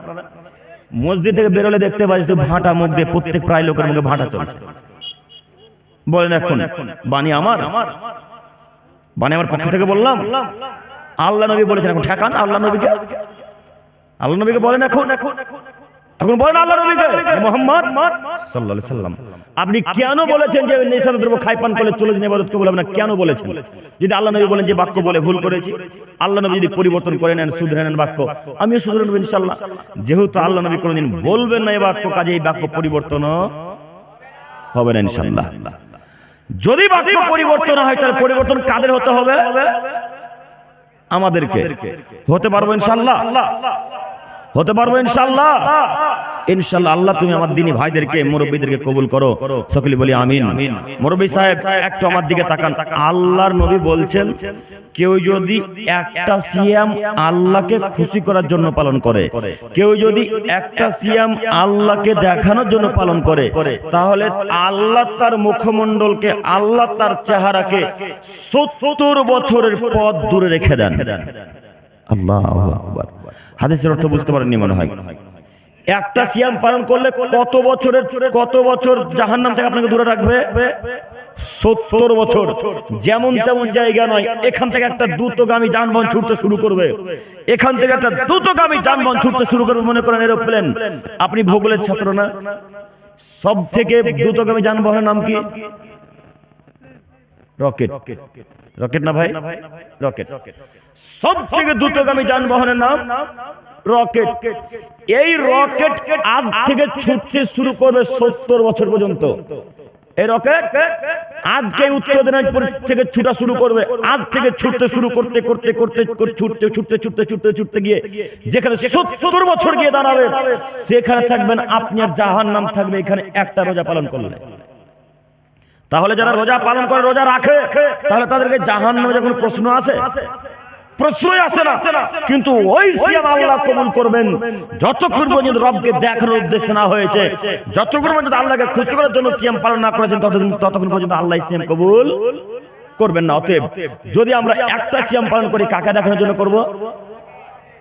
মসজিদ থেকে বেরোলে দেখতে পাই ভাটা মুখ দিয়ে প্রত্যেক প্রায় লোকের মুখে ভাটা চলছে। বলেন এখন বাণী আমার পক্ষ থেকে বললাম, আল্লাহ নবী বলেছেন, এখন ঠেকান আল্লাহ নবীকে, আল্লাহ নবীকে বলেন, এখন বলেন আল্লাহ নবীকে, মুহাম্মদ সাল্লাল্লাহু আলাইহি সাল্লাম আপনি কেন বলেছেন যে নেশাদার দ্রব্য খায় পান করলে 40 দিন ইবাদত কবুল হবে না? কেন বলেছেন? যদি আল্লাহ নবী বলেন যে বাক্য বলে ভুল করেছি, আল্লাহ নবী যদি পরিবর্তন করে নেন, শুধরে নেন বাক্য, আমিও শুধরে নেব ইনশাআল্লাহ। যেহেতু আল্লাহ নবী কোনোদিন বলবেন না এই বাক্য, কাজে এই বাক্য পরিবর্তন হবে না ইনশাআল্লাহ। যদি বাক্য পরিবর্তন হয় তাহলে পরিবর্তন কাদের হতে হবে? আমাদেরকে। হতে পারবো ইনশাআল্লাহ? হতে পারবো ইনশাআল্লাহ। ইনশাআল্লাহ। আল্লাহ তুমি আমার দিনী ভাইদেরকে মুরব্বীদেরকে কবুল করো, সকলে বলি আমিন। মুরব্বী সাহেব একটু আমার দিকে তাকান। আল্লাহর নবী বলছেন কেউ যদি একটা সিয়াম আল্লাহকে খুশি করার জন্য পালন করে, কেউ যদি একটা সিয়াম আল্লাহকে দেখানোর জন্য পালন করে, তাহলে আল্লাহ তার মুখমণ্ডলকে, আল্লাহ তার চেহারাকে 70 বছরের পথ দূরে রেখে দেন। আল্লাহু আকবার। হাদিসের অর্থ বুঝতে পারেননি মনে হয়। একটা সিয়াম পালন করলে কত বছর জাহান্নাম থেকে আপনাকে দূরে রাখবে? 70 বছর। যেমন তেমন জায়গা নয়, এখান থেকে একটা দ্রুতগামী যানবাহন ছুটতে শুরু করবে, এখান থেকে একটা দ্রুতগামী যানবাহন ছুটতে শুরু করবে। মনে করেন এরোপ্লেন। আপনি ভূগোলের ছাত্র না? সব থেকে দ্রুতগামী যানবাহনের নাম কি? রকেট। রকেট না ভাই? রকেট। সব থেকে দ্রুতগামী যানবাহনের নাম রকেট। এই রকেট আজ থেকে ছুটতে শুরু করবে 70 বছর পর্যন্ত। এই রকেট আজকে উত্তর দিনাজপুর থেকে ছুটা শুরু করবে। আজ থেকে ছুটতে শুরু করতে ছুটতে গিয়ে যেখানে 70 বছর গিয়ে দাঁড়াবে, সেখানে থাকবেন আপনি আর জাহান্নাম থাকবে এখানে একটা রোজা পালন করলে। তাহলে যারা রোজা পালন করে, রোজা রাখে, তাহলে তাদেরকে জাহান্নামে যখন প্রশ্ন আসে, প্রশ্নই আসে না। কিন্তু ওই সিয়াম আল্লাহ কবুল করবেন যতক্ষণ পর্যন্ত রবকে দেখার উদ্দেশ্য না হয়েছে, যতক্ষণ পর্যন্ত আল্লাহকে খুশি করার জন্য সিয়াম পালন না করেছেন, ততক্ষণ পর্যন্ত আল্লাহ সিয়াম কবুল করবেন না। অতএব যদি আমরা একটা সিয়াম পালন করি, কাকে দেখানোর জন্য করব?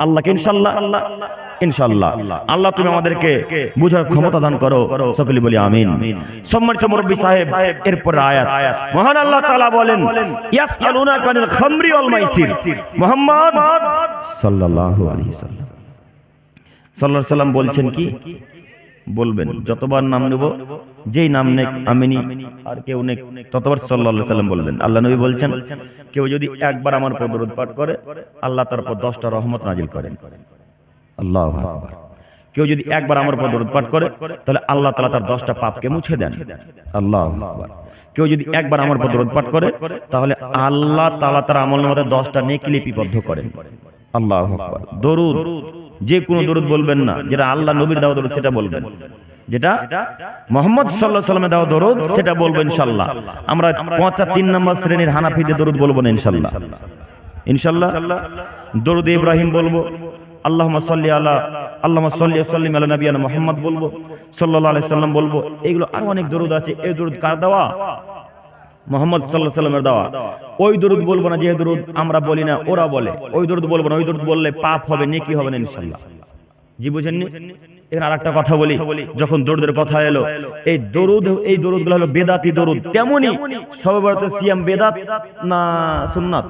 আল্লাহকে। ইনশাআল্লাহ। ইনশাআল্লাহ। আল্লাহ তুমি আমাদেরকে বুঝার ক্ষমতা দান করো, সকলে বলি আমিন। সম্মানিত মুরব্বী সাহেব, এরপর আয়াত মহান আল্লাহ তাআলা বলেন, ইয়াসআলুনাকা আনিল খামরি ওয়াল মাইসির। মুহাম্মদ সাল্লাল্লাহু আলাইহি সাল্লাম বলছেন কি? বলবেন যতবার নাম নেব, যেই নাম নেক আমিনি আর কেউ নেক ততবার সাল্লাল্লাহু আলাইহি সাল্লাম বলবেন। আল্লাহ নবী বলছেন কেউ যদি একবার আমার উপর দরুদ পাঠ করে, আল্লাহ তার উপর 10টা রহমত নাজিল করেন। আল্লাহু আকবার। কেউ যদি একবার আমার উপর দরুদ পাঠ করে, তাহলে আল্লাহ তাআলা তার 10টা পাপকে মুছে দেন। আল্লাহু আকবার। কেউ যদি একবার আমার উপর দরুদ পাঠ করে, তাহলে আল্লাহ তাআলা তার আমলনামাতে 10টা নেকি লিপিবদ্ধ করেন। আল্লাহু আকবার। দরুদ, যে কোনো দরুদ বলবেন না, যেটা আল্লাহ নবীর দেওয়া দরুদ সেটা বলবেন, যেটা মুহাম্মদ সাল্লাল্লাহু আলাইহি ওয়াসাল্লামের দেওয়া দরুদ সেটা বলবেন ইনশাআল্লাহ। আমরা 3 নম্বর শ্রেণীর হানাফিদের দরুদ বলবো না ইনশাআল্লাহ। ইনশাআল্লাহ দরুদ ইব্রাহিম বলবো, আল্লাহুম্মা সাল্লি আলা, আল্লাহুম্মা সাল্লি ওয়া সাল্লিম আলা নবিয়ানা মুহাম্মদ বলবো, সাল্লাল্লাহু আলাইহি সাল্লাম বলবো। এগুলো আরো অনেক দরুদ আছে। এই দরুদ কার দেওয়া? মুহাম্মদ সাল্লাল্লাহু আলাইহি সাল্লামের দেওয়া। ওই দরুদ বলবো না যে দরুদ আমরা বলি না, ওরা বলে। ওই দরুদ বলবো না। ওই দরুদ বললে পাপ হবে, নেকি হবে না ইনশাআল্লাহ। জি বুঝেননি? এখানে আরেকটা কথা বলি, যখন দরুদের কথা এলো, এই দরুদগুলো হলো বেদাতি দরুদ। তেমনি শবে বরাতে সিয়াম বেদাত না সুন্নাত?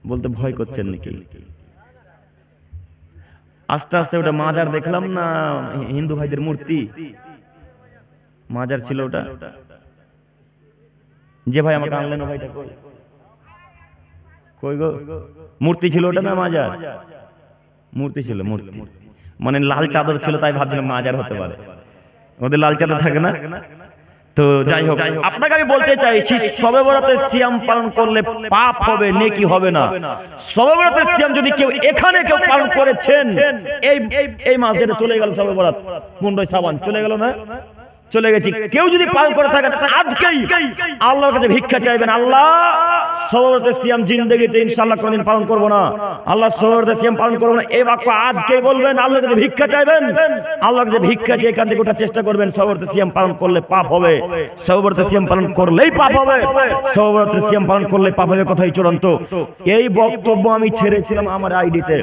বলতে ভয় করছেন নাকি? আস্তে আস্তে ওটা মাজার দেখলাম না হিন্দু ভাইদের মূর্তি? মাজার ছিল ওটা। যে ভাই আমাকে আনলেন, ও ভাইটা কই? কই গো? মূর্তি ছিল ওটা না মাজার? মূর্তি ছিল। মূর্তি মানে লাল চাদর ছিল, তাই ভাবছিলাম মাজার হতে পারে। ওদের লাল চাদর থাকে না? তো যাই হোক, আপনাকে আমি বলতে চাইছি, শবে বরাতে সিয়াম পালন করলে পাপ হবে, নেকি হবে না। শবে বরাতে সিয়াম যদি কেউ এখানে কেউ পালন করেছেন, এই মাস যেটা চলে গেল শবে বরাত, 15 শাবান চলে গেল না? চলে গেছি। কেউ যদি পালন করে থাকে, আজকেই আল্লাহর কাছে ভিক্ষা চাইবেন, আল্লাহ শবে বরাতে সিয়াম জিন্দেগিতে ইনশাআল্লাহ কোনদিন পালন করব না, আল্লাহ শবে বরাতে সিয়াম পালন করব না। এই বাক্য আজকেই বলবেন, আল্লাহর কাছে ভিক্ষা চাইবেন। আল্লাহর কাছে ভিক্ষা চেয়ে এখান থেকে ওঠার চেষ্টা করবেন। শবে বরাতে সিয়াম পালন করলে পাপ হবে, শবে বরাতে সিয়াম পালন করলেই পাপ হবে, শবে বরাতে সিয়াম পালন করলে পাপ হবে, কথাই চূড়ান্ত। এই বক্তব্য আমি ছেড়েছিলাম আমার আইডিতে,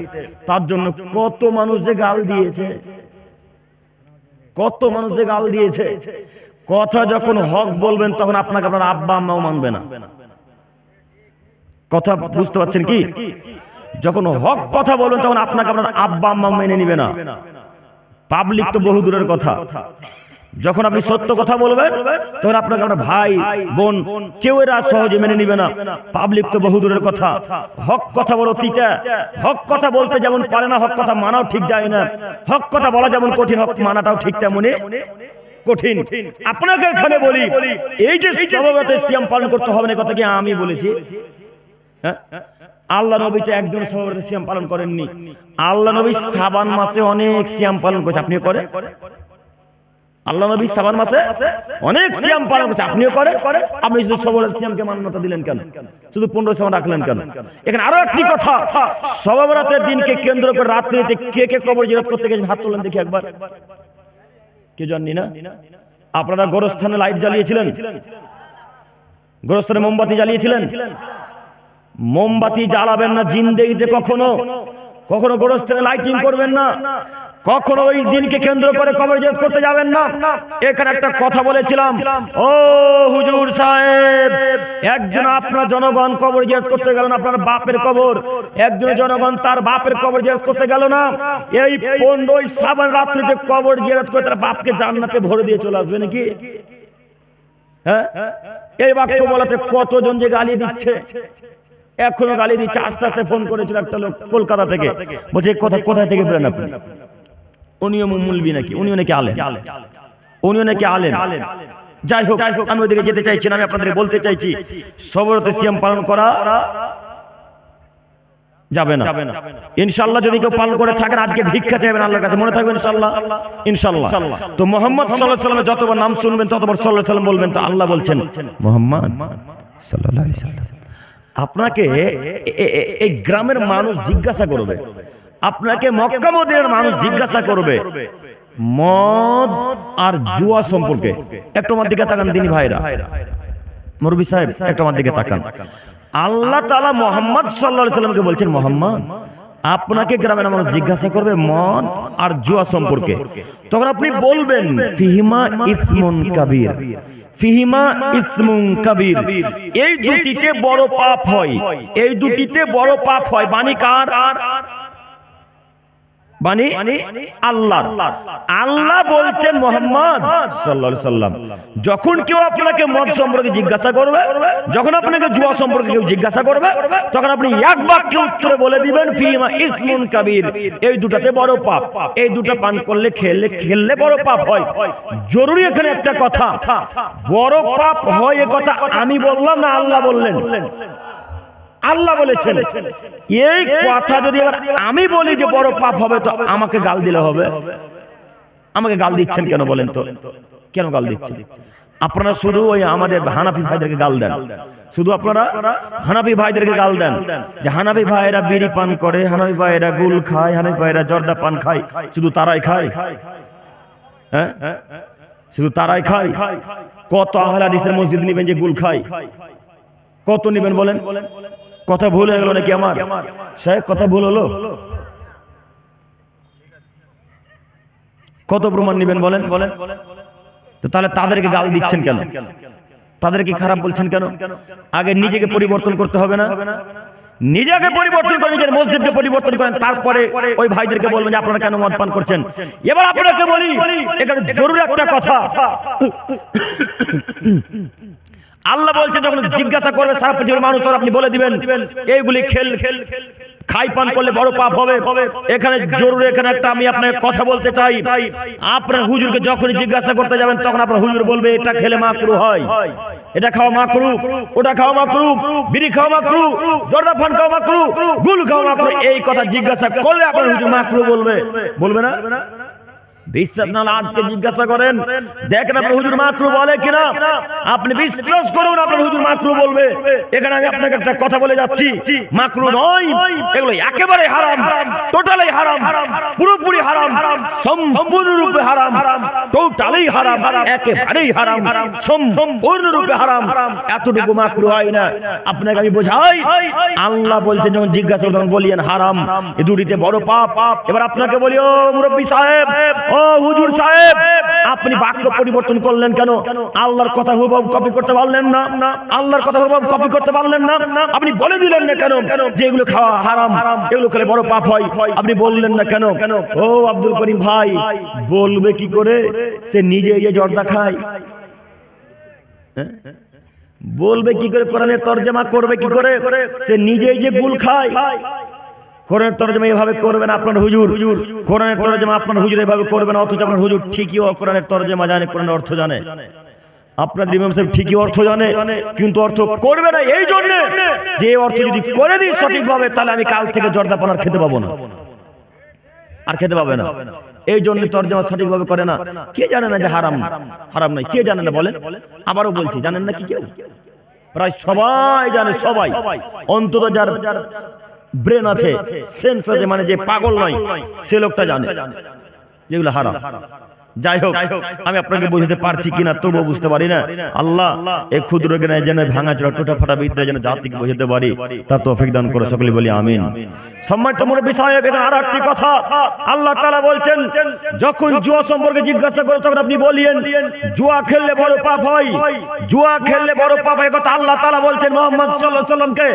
তার জন্য কত মানুষ যে গাল দিয়েছে, কত মানুষ যে গাল দিয়েছে। কথা যখন হক বলবেন, তখন আপনাকে আপনার আব্বা আম্মাও মানবে না। কথা বুঝতে পারছেন কি? যখন হক কথা বলবেন, তখন আপনাকে আপনার আব্বা আম্মা মেনে নিবে না। পাবলিক তো বহু দূরের কথা। যখন আপনি সত্য কথা বলবেন, তখন আপনাকে আপনার ভাই বোন কেউ এরা সহজে মেনে নিবে না। পাবলিক তো বহু দূরের কথা। হক কথা বলো তিতা। হক কথা বলতে যেমন পারে না, হক কথা মানাও ঠিক যায় না। হক কথা বলা যেমন কঠিন, হক মানাটাও ঠিক তেমনি কঠিন। আপনাকে এখানে বলি, এই যে শবে বরাতে সিয়াম পালন করতে হবে না, কথা কি আমি বলেছি? হ্যাঁ, আল্লাহ নবী তো একজন সবরতে সিয়াম পালন করেননি, আল্লাহ নবী শাবান মাসে অনেক সিয়াম পালন করেছে, আপনিও করেন? আল্লাহ নবী শাবান মাসে অনেক সিয়াম পালন করেছে, আপনিও করেন? আপনি শুধু সবরতে সিয়ামকে মান্যতা দিলেন কেন? শুধু 15 সিয়াম রাখলেন কেন? এখানে আরো একটি কথা, শবে বরাতের দিনকে কেন্দ্র করে রাত্রিতে কে কে কবর জিয়ারত করতে গেছেন হাত তোলেন দেখি একবার। কে জানি না? আপনারা গোরস্থানে লাইট জ্বালিয়েছিলেন? গোরস্থানে মোমবাতি জ্বালিয়েছিলেন? মোমবাতি জ্বালাবেন না জিন্দেগিতে, কখনো কখনো গোরস্থানে লাইটিং করবেন না, কখনো ওই দিনকে কেন্দ্র করে কবর জিয়ারত করতে যাবেন না। এখানে একটা কথা বলেছিলাম, ও হুজুর সাহেব, একজন আপনার জনগণ কবর জিয়ারত করতে গেল না, আপনার বাপের কবর, একজন জনগণ তার বাপের কবর জিয়ারত করতে গেল না, এই 15 শাবান রাত্রিতে কবর জিয়ারত করে তার বাপকে জান্নাতে ভরে দিয়ে চলে আসবে নাকি? হ্যাঁ, এই বাক্য বলাতে কতজন যে গালি দিচ্ছে, এখনো গালি দিচ্ছে। আস্তে আস্তে ফোন করেছিল একটা লোক কলকাতা থেকে, বলছে কথা কোথায় থেকে পেলেন আপনি? উনিও মুলবি নাকি? উনিও নাকি আলেম? উনিও নাকি আলেম? যাই হোক, আমি ওদিকে যেতে চাইছি না, আমি আপনাদের বলতে চাইছি সবরতে সিয়াম পালন করা যাবে না ইনশাআল্লাহ। যদি কেউ পালন করে থাকেন আজকে ভিক্ষা চাইবেন আল্লাহর কাছে, মনে থাকবে ইনশাআল্লাহ। ইনশাআল্লাহ। তো মুহাম্মদ সাল্লাল্লাহু আলাইহি ওয়াসাল্লামের যতবার নাম শুনবেন ততবার সাল্লাল্লাহু আলাইহি ওয়াসাল্লাম বলবেন। তো আল্লাহ বলছেন মুহাম্মদ সাল্লাল্লাহু আলাইহি ওয়াসাল্লাম, আপনাকে এই গ্রামের মানুষ জিজ্ঞাসা করবে, আপনাকে মক্কা মদিনার মানুষ জিজ্ঞাসা করবে মদ আর জুয়া সম্পর্কে। একটু আমার দিকে তাকান দিনী ভাইরা, মুরব্বি সাহেব একটু আমার দিকে তাকান। আল্লাহ তাআলা মুহাম্মদ সাল্লাল্লাহু আলাইহি ওয়াসাল্লামকে বলছেন মুহাম্মদ, আপনাকে গ্রামের মানুষ জিজ্ঞাসা করবে মদ আর জুয়া সম্পর্কে, তখন আপনি বলবেন ফিহিমা ইসমুন কাবীর, ফিহিমা ইসমুন কাবীর, এই দুটিতে বড় পাপ হয়, এই দুটিতে বড় পাপ হয়। বাণী কার? বাণী আল্লাহর। আল্লাহ বলছেন মুহাম্মদ সাল্লাল্লাহু আলাইহি ওয়াসাল্লাম, যখন কেউ আপনাকে মদ সম্পর্কে জিজ্ঞাসা করবে, যখন আপনাকে জুয়া সম্পর্কে কেউ জিজ্ঞাসা করবে, তখন আপনি এক বাক্যে উত্তরে বলে দিবেন ফিহিমা ইসমুন কাবীর, এই দুটাতে বড় পাপ, এই দুটো পান করলে খেললে বড় পাপ হয়। জরুরি এখানে একটা কথা, বড় পাপ হয় এ কথা আমি বললাম না, আল্লাহ বললেন। আল্লাহ বলেছেন। এই কথা যদি এবার আমি বলি যে বড় পাপ হবে, তো আমাকে গাল দিলে হবে? আমাকে গাল দিচ্ছেন কেন বলেন তো? কেন গাল দিচ্ছেন? আপনারা শুধু ওই আমাদের হানাফি ভাইদেরকে গাল দেন, শুধু আপনারা হানাফি ভাইদেরকে গাল দেন যে হানাফি ভাইরা বিড়ি পান করে, হানাফি ভাইরা গুল খায়, হানাফি ভাইরা জর্দা পান খায়, শুধু তারাই খায়। হ্যাঁ, শুধু তারাই খায়। কত আহলে হাদিসের মসজিদ নেবেন যে গুল খায়? কত নেবেন বলেন? কথা ভুল হয়ে গেল নাকি আমার সাহেব? কথা ভুল হলো? কত প্রমাণ নেবেন বলেন? তো তাহলে তাদেরকে গাল দিচ্ছেন কেন? তাদেরকে খারাপ বলছেন কেন? আগে নিজেকে পরিবর্তন করতে হবে না? নিজেকে পরিবর্তন করে নিজের মসজিদকে পরিবর্তন করেন, তারপরে ওই ভাইদেরকে বলবেন যে আপনারা কেন মদ পান করছেন। এবার আপনাকে বলি, এখানে জরুরি একটা কথা। আল্লাহ বলছেন যখন জিজ্ঞাসা করবে সারা পৃথিবীর মানুষ, আপনি বলে দিবেন এইগুলি খাই পান করলে বড় পাপ হবে। এখানে জরুরি এখানে একটা আমি আপনাকে কথা বলতে চাই। আপনার হুজুরকে যখনই জিজ্ঞাসা করতে যাবেন, তখন আপনার হুজুর বলবে এটা খেলে মাকরু হয়, এটা খাওয়া মাকরু, ওটা খাওয়া মাকরু, বিড়ি খাওয়া মাকরু, জর্দা পান খাওয়া মাকরু, গুল খাওয়া মাকরু। এই কথা জিজ্ঞাসা করলে আপনার হুজুর মাকরু বলবে, বলবে না? বিশ্বাস না আজকে জিজ্ঞাসা করেন, দেখেন আপনার হুজুর মাকরু বলে কিনা। আপনি বিশ্বাস করুন আপনার হুজুর মাকরু বলবে। এখানে আমি আপনাকে একটা কথা বলে যাচ্ছি, মাকরু নয়, এগুলো একেবারে হারাম, টোটালি হারাম, পুরোপুরি হারাম, সম্পূর্ণরূপে হারাম, টোটালি হারাম, একেবারেই হারাম, সম্পূর্ণরূপে হারাম। এতটুকু মাকরু হয় না। আপনাকে আমি বোঝাই, আল্লাহ বলছেন যখন জিজ্ঞাসা তখন বলিয়েন হারাম, এই দুটিতে বড় পাপ। এবার আপনাকে বলি, ও মুরব্বী সাহেব, ও হুজুর সাহেব, আপনি বাক্য পরিবর্তন করলেন কেন? আল্লাহর কথা হুবহু কপি করতে পারলেন না? আল্লাহর কথা হুবহু কপি করতে পারলেন না? আপনি বলে দিলেন না কেন যে এগুলো খাওয়া হারাম, এগুলো খেলে বড় পাপ হয়? আপনি বললেন না কেন? ও আব্দুল করিম ভাই, বলবে কি করে? সে নিজে এই জর্দা খায়। বলবে কি করে? কোরআনের তরজমা করবে কি করে? সে নিজেই যে গুল খায়। কোরআনের তরজমা এভাবে করবেন আপনার হুজুর, কোরআনের তরজমা আপনার হুজুর এভাবে করবেন, অথচ আপনার হুজুর ঠিকই কোরআনের তরজমা জানে, কোরআনের অর্থ জানে। আপনাদের ইমাম সাহেব ঠিকই অর্থ জানে, কিন্তু অর্থ করবে না এই জন্য যে অর্থ যদি করে দিই সঠিকভাবে তাহলে আমি কাল থেকে জর্দাপান আর খেতে পাবো না, আর খেতে পাবে না। এই জন্য তরজমা সঠিকভাবে করে না। কে জানে না যে হারাম হারাম নাই? কে জানে না বলেন? আবারও বলছি, জানেন না কি কেউ? প্রায় সবাই জানে, সবাই অন্তত যার ব্রেন আছে, সেন্স আছে, মানে যে পাগল নয় সে লোকটা জানে যেগুলো হারাম। যাই হোক, আমি আপনাকে বুঝতে পারছি কিনা তবুও বুঝতে পারি না। আল্লাহ এই ক্ষুদ্র জ্ঞানে যেন ভাঙাচোরা টোটা ফাটা বিদ্যা যেন জাতিকে বুঝতে পারি, তার তৌফিক দান করে সকলে বলি আমিন। সম্মানিত মুরব্বী সাহেব, এখানে আর একটি কথা আল্লাহ তাআলা বলছেন, যখন জুয়া সম্পর্কে জিজ্ঞাসা করে তখন আপনি বলিয়েন জুয়া খেললে বড় পাপ হয়, জুয়া খেললে বড় পাপ হয়। কথা আল্লাহ তাআলা বলছেন মুহাম্মদ সাল্লাল্লাহু আলাইহি সাল্লামকে।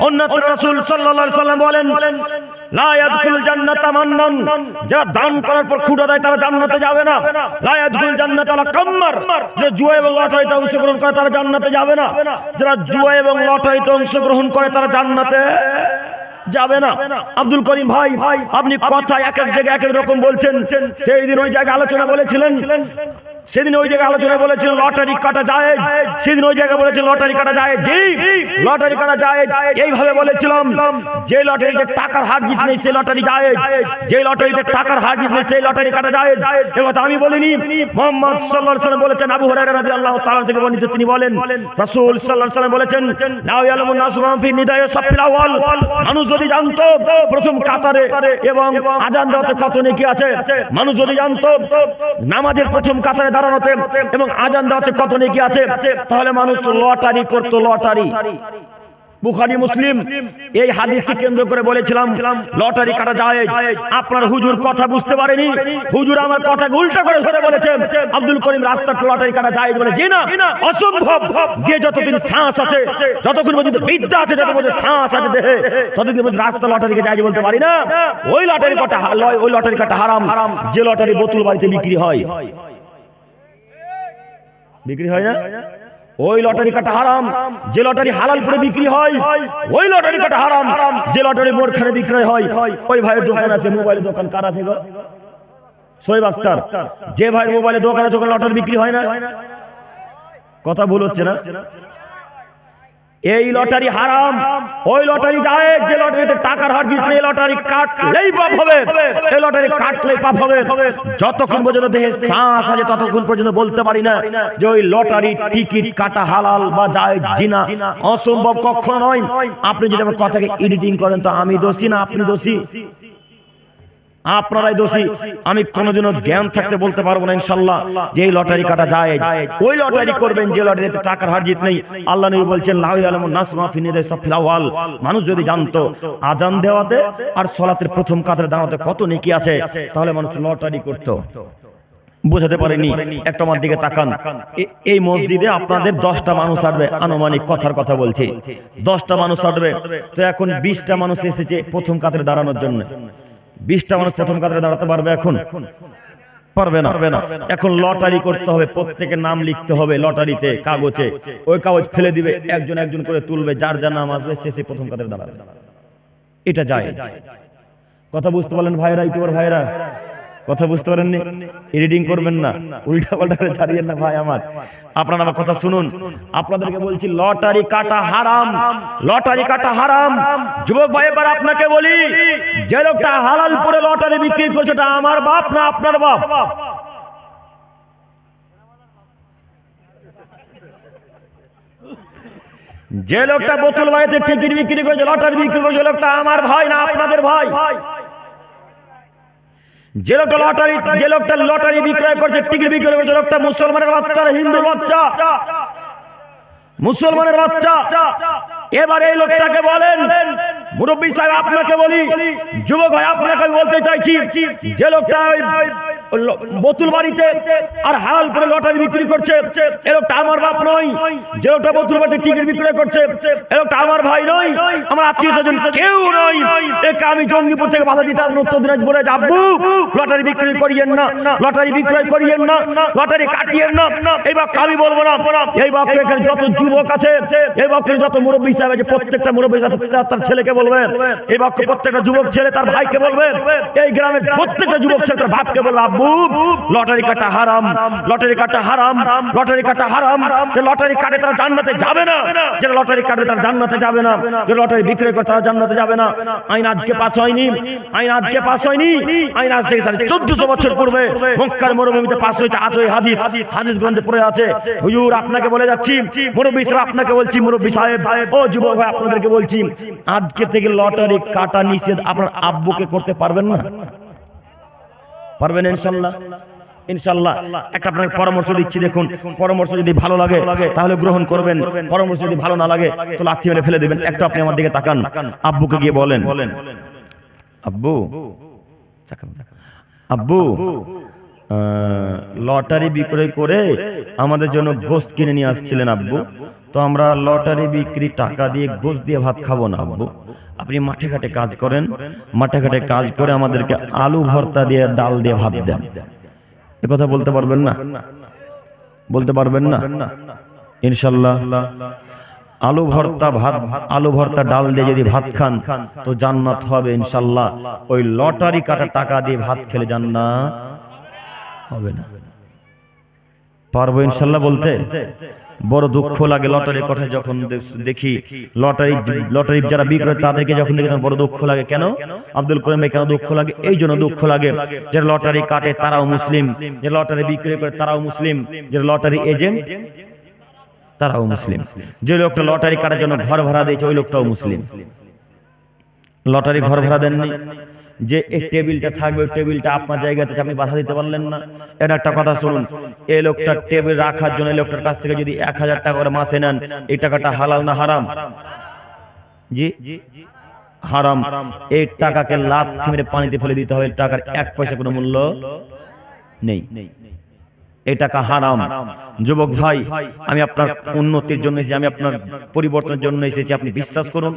অন্যত্র রাসূল সাল্লাল্লাহু আলাইহি সাল্লাম বলেন, লা ইয়াদখুলুল জান্নাতা মান্নান, যারা দান করার পর খুঁটা দেয় তারা জান্নাতে যাবে না। লা ইয়াদখুলুল জান্নাতা লা কাম্মার, যে জুয়া এবং লটারিতে অংশগ্রহণ করে তারা জান্নাতে যাবে না। যারা জুয়া এবং লটারিতে অংশগ্রহণ করে তারা জান্নাতে যাবে না। আব্দুল করিম ভাই, আপনি কথা এক এক জায়গায় এক এক রকম বলছেন। সেই দিন ওই জায়গায় আলোচনা বলেছিলেন, সেদিন ওই জায়গায় আলোচনা বলেছিলেন লটারি কাটা যায়, সেদিন ওই জায়গায় বলেছিলেন লটারি কাটা যায়, জি লটারি কাটা যায়। এইভাবে বলেছিলাম যে লটারিতে টাকার হার জিত নেই সেই লটারি যায়, যে লটারিতে টাকার হার জিত নেই সেই লটারি কাটা যায়। এই কথা আমি বলিনি, মুহাম্মদ সাল্লাল্লাহু আলাইহি ওয়াসাল্লাম বলেছেন। আবু হুরায়রা রাদিয়াল্লাহু তাআলা থেকে বর্ণিত, তিনি বলেন রাসূল সাল্লাল্লাহু আলাইহি ওয়াসাল্লাম বলেছেন, লা ইয়ালামুন নাসু মা ফি নিদায়ে সাফিল আওয়াল, মানুষ যদি জানতো প্রথম কাতারে এবং আযান দেওয়াতে কত নেকি আছে, মানুষ যদি জানতো নামাজের প্রথম কাতারে দাঁড়ানোতে এবং আযান দেওয়াতে কত নেকি আছে, তাহলে মানুষ লটারি করত। লটারি, বুখারী মুসলিম এই হাদিসকে কেন্দ্র করে বলেছিলাম লটারি কাটা যায়। আপনার হুজুর কথা বুঝতে পারেনি, হুজুর আমার কথা উল্টা করে ধরে বলেছেন আব্দুল করিম রাস্তার লটারি কাটা যায় বলে, জি না, অসম্ভব। যে যতদিন শ্বাস আছে, যতক্ষণ পর্যন্ত বিদ্যা আছে, যতক্ষণ পর্যন্ত শ্বাস আছে দেহে, ততদিন পর্যন্ত রাস্তা লটারিকে যায় বলতে পারি না। ওই লটারি কাটা ওই লটারি কাটা হারাম যে লটারি বোতল বাড়িতে বিক্রি হয়, বিক্রি হয় না, ওই লটারি কাটা হারাম। যে লটারি হালাল করে বিক্রি হয় ওই লটারি কাটা হারাম। যে লটারি মোড়খানে বিক্রয় হয়, ওই ভাইয়ের দোকান আছে, মোবাইলের দোকান কার আছে গো? শোয়েব আক্তার, যে ভাইয়ের মোবাইলের দোকান আছে ওখানে লটারি বিক্রি হয় না? কথা ভুল হচ্ছে না? এই লটারি হারাম, ওই লটারি যায় যে লটারিতে টাকার হার জিতলে লটারি কাটলেই পাপ হবে, এই লটারি কাটলেই পাপ হবে। যতক্ষণ পর্যন্ত দেহে শ্বাস আছে ততক্ষণ পর্যন্ত বলতে পারি না যে ওই লটারি টিকিট কাটা হালাল বা যায় জিনা, অসম্ভব, কখনো নয়। আপনি যদি আমার কথাকে এডিটিং করেন তো আমি দোষী না আপনি দোষী? আপনারাই দোষী। আমি কোনোদিনও জ্ঞান থাকতে বলতে পারবো না ইনশাআল্লাহ যে এই লটারি কাটা যায়। ওই লটারি করবেন যে লটারিতে টাকার হার জিত নেই। আল্লাহ নবী বলছেন লা ইয়ালামুন নাস মা ফি নিদায়ে সাফিল আওয়াল, মানুষ যদি জানতো আযান দেওয়াতে আর সালাতের প্রথম কাতারে দাঁড়াতে কত নেকি আছে, তাহলে মানুষ লটারি করত। বুঝাতে পারেনি? একটা আমার দিকে তাকান, এই মসজিদে আপনাদের 10টা মানুষ আসবে, আনুমানিক কথার কথা বলছি, 10টা মানুষ আসবে। তো এখন 20টা মানুষ এসেছে প্রথম কাতারে দাঁড়ানোর জন্য। 20টা মানুষ প্রথম কাতারে দাঁড়াতে পারবে? এখন পারবে না। এখন লটারি করতে হবে, প্রত্যেকের নাম লিখতে হবে লটারিতে কাগজে, ওই কাগজ ফেলে দিবে, একজন একজন করে তুলবে, যার যার নাম আসবে শেষে প্রথম কাতারে দাঁড়াবে। এটা যায়। কথা বুঝতে পারলেন ভাইরা, ইউটিউবার ভাইরা? কথা বুঝতে পারেননি? এডিটিং করবেন না, উল্টা পাল্টা করে ছাড়িয়েন না ভাই আমার। আপনারা আমার কথা শুনুন, আপনাদেরকে বলছি লটারি কাটা হারাম, লটারি কাটা হারাম। যুবক ভাই এবার আপনাকে বলি, যে লোকটা হালাল করে লটারি বিক্রি করছে ওটা আমার বাপ না আপনার বাপ? যে লোকটা বোতল বাড়িতে টিকিট বিক্রি করেছে, লটারি বিক্রি করেছে, লোকটা আমার ভাই না আপনাদের ভাই? যে লোকটা লটারি বিক্রয় করছে, টিকিট বিক্রয় করছে, লোকটা মুসলমানের বাচ্চা না হিন্দুর বাচ্চা? মুসলমানের বাচ্চা। এবার এই লোকটাকে বলেন, মুরব্বী সাহেব আপনাকে বলি, যুবক ভাই আপনাকে আমি বলতে চাইছি, যে লোকটা বোতল বাড়িতে আর হালাল করে লটারি বিক্রি করছে এ লোকটা আমার বাপ নয়। যে লোকটা বোতল বাড়িতে টিকিট বিক্রয় করছে এ লোকটা আমার ভাই নয়, আমার আত্মীয় স্বজন কেউ নয়। একে আমি জঙ্গিপুর থেকে বাধা দিতে উত্তর দিনাজপুরে যাবো, লটারি বিক্রি করিয়েন না, লটারি বিক্রয় করিয়েন না, লটারি কাটিয়েন না। এই বাক্য আমি বলবো না। এই বাক্য এখানে যত যুবক আছে, এই বাক্যের যত মুরব্বী সাহেব আছে, প্রত্যেকটা মুরব্বী তার ছেলেকে বলবে এই বাক্য, প্রত্যেকটা যুবক ছেলে তার ভাইকে বলবে, এই গ্রামের প্রত্যেকটা যুবক ছেলে তার বাপকে বলবে আব্বু আব্বু লটারি কাটা হারাম, লটারি কাটা হারাম, লটারি কাটা হারাম। যে লটারি কাটে তারা জান্নাতে যাবে না, যে লটারি কাটে তারা জান্নাতে যাবে না, যে লটারি বিক্রয় করে তারা জান্নাতে যাবে না। আইন আজকে পাস হয়নি, আইন আজকে পাস হয়নি, আইন আজ থেকে 1400 বছর পূর্বে মক্কার মরুভূমিতে পাস হয়েছে। আজ ওই হাদিস হাদিস গ্রন্থে পড়ে আছে। হুজুর আপনাকে বলে যাচ্ছি, মুরব্বী সাহেব আপনাকে বলছি, মুরব্বী সাহেব ও যুবক ভাই আপনাদেরকে বলছি, আজকে থেকে লটারি কাটা নিষেধ আপনার আব্বুকে করতে পারবেন না? পারবেন ইনশাআল্লাহ? ইনশাআল্লাহ। একটা আপনাকে পরামর্শ দিচ্ছি, দেখুন পরামর্শ যদি ভালো লাগে তাহলে গ্রহণ করবেন, পরামর্শ যদি ভালো না লাগে তো লাথি মেরে ফেলে দেবেন। একটু আপনি আমার দিকে তাকান, আব্বুকে গিয়ে বলেন, আব্বু আব্বু লটারি বিক্রয় করে আমাদের জন্য গোশত কিনে নিয়ে আসছিলেন আব্বু, তো আমরা লটারি বিক্রি টাকা দিয়ে গোশত দিয়ে ভাত খাবো না আব্বু, আপনি মাঠে ঘাটে কাজ করেন, মাঠে ঘাটে কাজ করে আমাদেরকে আলু ভর্তা দিয়ে ডাল দিয়ে ভাত দেন। এ কথা বলতে পারবেন না? বলতে পারবেন না? ইনশাআল্লাহ। আলু ভর্তা ভাত, আলু ভর্তা ডাল দিয়ে যদি ভাত খান তো জান্নাত হবে ইনশাআল্লাহ। ওই লটারি কাটা টাকা দিয়ে ভাত খেলে জান্নাত হবে না। পারবো ইনশাআল্লাহ বলতে? বড় দুঃখ লাগে লটারির কথা যখন দেখি, লটারি যারা বিক্রয় তাদেরকে যখন দেখি তখন বড় দুঃখ লাগে। কেন আব্দুল করিম ভাই, কেন দুঃখ লাগে? এই জন্য দুঃখ লাগে যে লটারি কাটে তারাও মুসলিম, যে লটারি বিক্রয় করে তারাও মুসলিম, যে লটারি এজেন্ট তারাও মুসলিম, যে লোকটা লটারি কাটার জন্য ঘর ভাড়া দিয়েছে ওই লোকটাও মুসলিম। লটারি ঘর ভাড়া দেননি, যে এই টেবিলটা থাকবে ওই টেবিলটা আপনার জায়গাতে আপনি বাধা দিতে পারলেন না। এটা একটা কথা শুনুন, এই লোকটা টেবিল রাখার জন্য এই লোকটার কাছ থেকে যদি 1000 টাকা করে মাসে নেন, এই টাকাটা হালাল না হারাম? জি হারাম। এই টাকাকে লাথি মেরে পানিতে ফেলে দিতে হবে, টাকার 1 পয়সা কোনো মূল্য নেই, এই টাকা হারাম। যুবক ভাই, আমি আপনার উন্নতির জন্য এসেছি, আমি আপনার পরিবর্তনের জন্য এসেছি। আপনি বিশ্বাস করুন,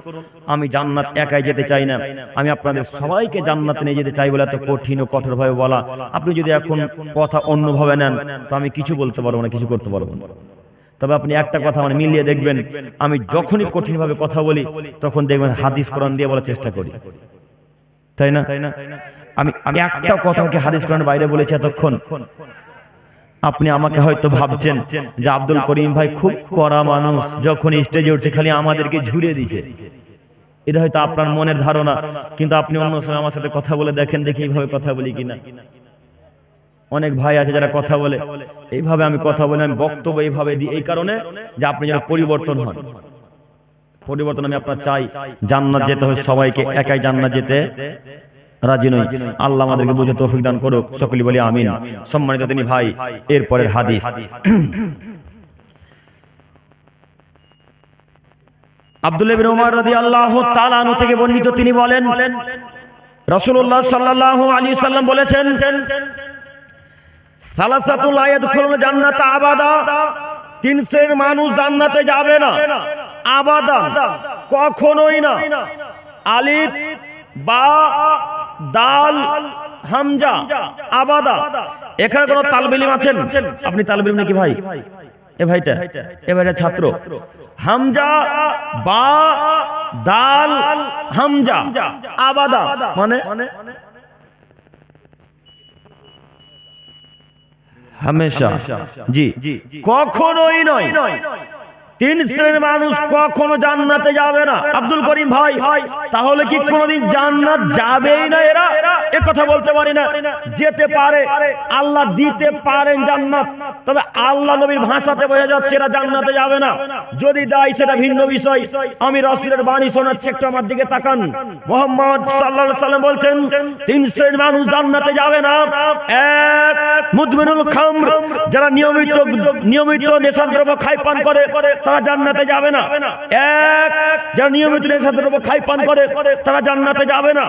আমি জান্নাত একাই যেতে চাই না, আমি আপনাদের সবাইকে জান্নাতে নিয়ে যেতে চাই বলে এত কঠিন ও কঠোর ভাবে বলা। আপনি যদি এখন কথা অন্যভাবে নেন তো আমি কিছু বলতে পারবো না, কিছু করতে পারবো না। তবে আপনি একটা কথা মানে মিলিয়ে দেখবেন, আমি যখনই কঠিন ভাবে কথা বলি তখন দেখবেন হাদিস কোরআন দিয়ে বলার চেষ্টা করি, তাই না? আমি একটা কথাকে হাদিস কোরআনের বাইরে বলেছি এতক্ষণ। আপনি আমাকে হয়তো ভাবছেন যে আব্দুল করিম ভাই খুব কড়া মানুষ, যখন স্টেজে উঠছে খালি আমাদেরকে ঝুড়ে দিছে, এটা হয়তো আপনার মনের ধারণা। কিন্তু আপনি অন্য সময় আমার সাথে কথা বলে দেখেন, দেখি এইভাবে কথা বলি কিনা। অনেক ভাই আছে যারা কথা বলে এইভাবে, আমি কথা বলি, আমি বক্তব্য এইভাবে দিই এই কারণে যে আপনি যেন পরিবর্তন হন। পরিবর্তন আমি আপনার চাই, জান্নাত যেতে হয় সবাইকে, একাই জান্নাত যেতে রাজি নই। আল্লাহ আমাদেরকে বুঝে তৌফিক দান করুক, সকলে বলি আমিন। সম্মানিত তিনি ভাই, এরপরের হাদিস আব্দুল্লাহ ইবনে উমর রাদিয়াল্লাহু তাআলা আনহু থেকে বর্ণিত, তিনি বলেন রাসূলুল্লাহ সাল্লাল্লাহু আলাইহি সাল্লাম বলেছেন, সালাসাতু লা ইয়াদখুলুল জান্নাতা আবাদা, 3 শ্রেণীর মানুষ জান্নাতে যাবে না আবাদা, কখনোই না। আলিফ বা দাল হামজা আবাদা। এখানে কোন তালবে ইলম আছেন? আপনি তালবে ইলম নাকি ভাই? এ ভাইটা ছাত্র। হামজা বা দাল হামজা আবাদা মানে হামেশা, জি কখনোই নয়। 3 শ্রেণীর মানুষ কখনো জান্নাতে যাবে না। আব্দুল করিম ভাই, তাহলে কি কোনোদিন জান্নাত যাবেই না এরা? এ কথা বলতে পারি না। যেতে পারে, আল্লাহ দিতে পারেন জান্নাত, তবে আল্লাহ নবীর ভাষাতে বোঝা যাচ্ছে এরা জান্নাতে যাবে না। যদি দেয় সেটা ভিন্ন বিষয়। আমি রাসূলের বাণী শোনাচ্ছি, একটু আমার দিকে তাকান। মুহাম্মদ সাল্লাল্লাহু আলাইহি সাল্লাম বলছেন 3 শ্রেণীর মানুষ জান্নাতে যাবে না। 1, মুদমিনুল খামর, যারা নিয়মিত নেশাদ্রব্য খায় পান করে তারা জান্নাতে যাবে না। 1, যারা নিয়মিত নেশাদ্রব্য খায় পান করে তারা জান্নাতে যাবে না।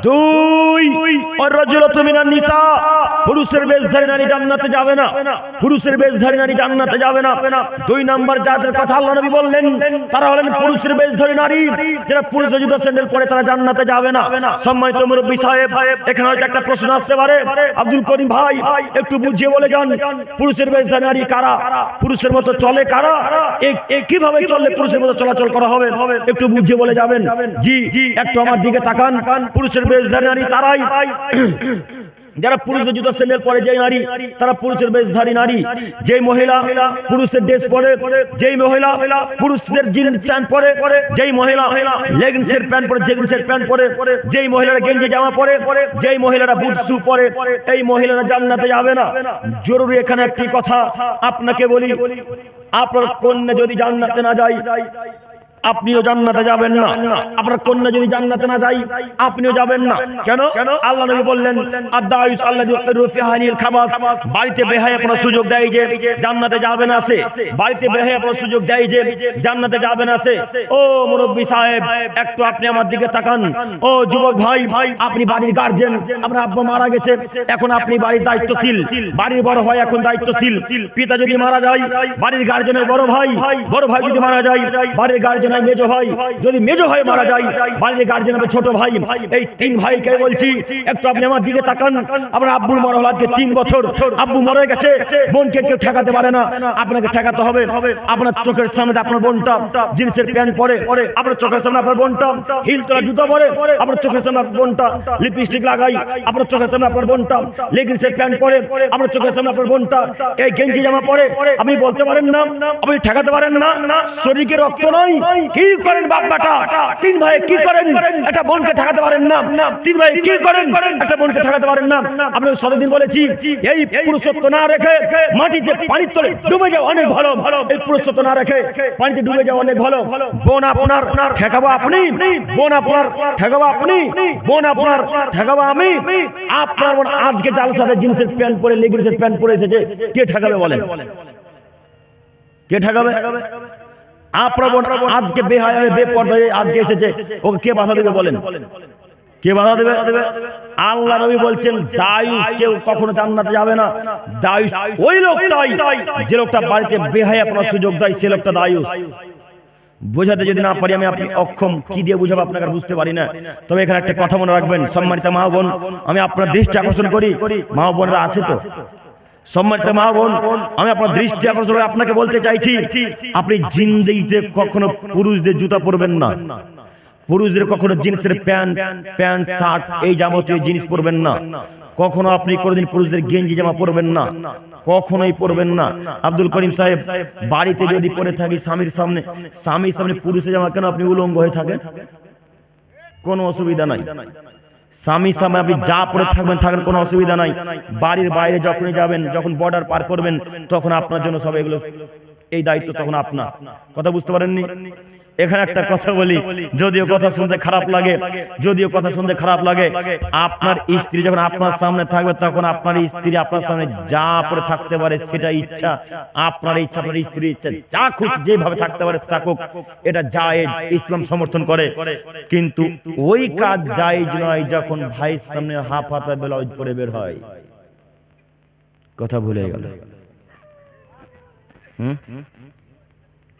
2, আর-রাজুলাতু মিনান নিসা, পুরুষের বেশধারী নারী জান্নাতে যাবে না। পুরুষের বেশধারী নারী জান্নাতে যাবে না। 2 নাম্বার যাদের কথা আল্লাহ নবী বললেন তারা হলেন পুরুষের বেশধারী নারী, যারা পুরুষের জুতা স্যান্ডেল পরে তারা জান্নাতে যাবে না। সম্মানিত মুরব্বী সাহেব, এখানে হয়তো একটা প্রশ্ন আসতে পারে, আব্দুল করিম ভাই একটু বুঝিয়ে বলে যান, পুরুষের বেশধারী নারী কারা? পুরুষের মতো চলে কারা? কিভাবে চললে পুরুষের মতো চলাচল করা হবে? একটু বুঝিয়ে বলে যাবেন। জি একটু আমার দিকে তাকান। পুরুষের বেশধারী নারী তারাই যারা পুরুষদের জুতো স্যান্ডেল পরে যেই নারী তারা পুরুষের বেশধারী নারী। যেই মহিলা পুরুষের ড্রেস পরে, যেই মহিলা পুরুষদের জিন্স প্যান্ট পরে, যেই মহিলা লেগিংসের প্যান্ট পরে, জেগিংসের প্যান্ট পরে, যেই মহিলারা গেঞ্জি জামা পরে, যেই মহিলারা বুট শু পরে, এই মহিলারা জান্নাতে যাবে না। জরুরি এখানে একটি কথা আপনাকে বলি, আপনার কন্যা যদি জান্নাতে না যায় আপনিও জান্নাতে যাবেন না। আপনার কন্যা যদি জান্নাতে না যায় আপনিও যাবেন না। কেন? আল্লাহ নবী বললেন আদ-দায়ুস আল্লাযী ইউকিরু ফি আহলিল খাবাস, বাড়িতে বেহায়াপনার সুযোগ দেয় যে জান্নাতে যাবে না সে। বাড়িতে বেহায়াপনার সুযোগ দেয় যে জান্নাতে যাবে না সে। ও মুরব্বি সাহেব, একটু আপনি আমার দিকে তাকান। ও যুবক ভাই, আপনি বাড়ির গার্জিয়ান, আপনার আব্বা মারা গেছে, এখন আপনি বাড়ির দায়িত্বশীল, বাড়ির বড় ভাই এখন দায়িত্বশীল। পিতা যদি মারা যায় বাড়ির গার্জিয়ানের বড় ভাই, বড় ভাই যদি মারা যায় বাড়ির গার্জিয়ান মেজো ভাই, যদি মেজো ভাই মারা যায় বাড়ির গার্জিয়ান হবে ছোট ভাই। এই তিন ভাইকে বলছি একটু আপনি আমার দিকে তাকান। আপনার আব্বুর মরা হলো আজকে 3 বছর, আব্বু মরে গেছে, বোনকে কেউ ঠেকাতে পারে না, আপনাকে ঠেকাতে হবে। আপনার চোখের সামনে আপনার বোনটা জিন্সের প্যান্ট পরে, আপনার চোখের সামনে আপনার বোনটা হিল তোলা জুতো পরে, আপনার চোখের সামনে আপনার বোনটা লিপস্টিক লাগাই, আপনার চোখের সামনে আপনার বোনটা লেগিংসের প্যান্ট পরে, আপনার চোখের সামনে আপনার বোনটা এই গেঞ্জি জামা পরে, আপনি বলতে পারেন না, আপনি ঠেকাতে পারেন না। শরীরে রক্ত নয়, কি করেন বাপ বেটা? 3 ভাই কি করেন? একটা বোনকে ঠেকাতে পারেন না। 3 ভাই কি করেন? একটা বোনকে ঠেকাতে পারেন না। আমি সতদিন বলেছি এই পুরুষত্ব না রেখে মাটিতে পানির তলে ডুবে যাও অনেক ভালো। এই পুরুষত্ব না রেখে পানিতে ডুবে যাও অনেক ভালো। বোন আপনার ঠেকাবো আপনি, বোন আপনার ঠেকাবো আপনি, বোন আপনার ঠেকাবো আমি। আপনার বোন আজকে জালসাতে জিন্সের প্যান্ট পরে, লেগিংসের প্যান্ট পরে এসেছে, কে ঠেকাবে বলেন? কে ঠেকাবে? আপনার বোন আজকে বেহায়া হয়ে বেপরদা হয়ে আজকে এসেছে, ওকে কে বাধা দেবে বলেন? কে বাধা দেবে? আল্লাহ নবী বলছেন দায়ুস কেউ কখনো জান্নাতে যাবে না। দায়ুস ওই লোকটাই যে লোকটা বাড়িতে বেহায়াপনার সুযোগ দেয়, সে লোকটা দায়ুস। বোঝাতে যদি না পারি আমি, আপনি অক্ষম, কি দিয়ে বুঝাবো আপনাকে বুঝতে পারি না। তবে এখানে একটা কথা মনে রাখবেন, সম্মানিত মা বোন, আমি আপনার দৃষ্টি আকর্ষণ করি, মা বোনরা আছে তো? সম্মানিত মা বোন, আমি আপনার দৃষ্টি আকর্ষণ করে আপনাকে বলতে চাইছি, আপনি জিন্দেগিতে কখনো পুরুষদের জুতা পরবেন না, পুরুষদের কখনো জিন্সের প্যান্ট শার্ট এই যাবতীয় জিনিস পরবেন না, কখনো আপনি কোনোদিন পুরুষদের গেঞ্জি জামা পরবেন না, কখনোই পরবেন না। আব্দুল করিম সাহেব, বাড়িতে যদি পরে থাকি স্বামীর সামনে পুরুষের জামা কেন আপনি উলঙ্গ হয়ে থাকেন? কোনো অসুবিধা নাই। স্বামীর সামনে আপনি যা পরে থাকবেন, কোনো অসুবিধা নাই। বাড়ির বাইরে যখনই যাবেন, যখন বর্ডার পার করবেন, তখন আপনার জন্য সব এগুলো, এই দায়িত্ব তখন আপনার। কথা বুঝতে পারেননি? এখানে একটা কথা বলি, যদিও কথা শুনতে খারাপ লাগে, আপনার স্ত্রী যখন আপনার সামনে থাকবে তখন আপনার স্ত্রী আপনার সামনে যা পরে থাকতে পারে সেটা ইচ্ছা, আপনার ইচ্ছা, আপনার স্ত্রীর ইচ্ছা, যা খুশি যেভাবে থাকতে পারে থাকুক, এটা জায়েজ, ইসলাম সমর্থন করে। কিন্তু ওই কাজ জায়েজ নয় যখন ভাইয়ের সামনে হাফ হাতা ব্লাউজ পরে বের হয়। কথা ভুলে গেল?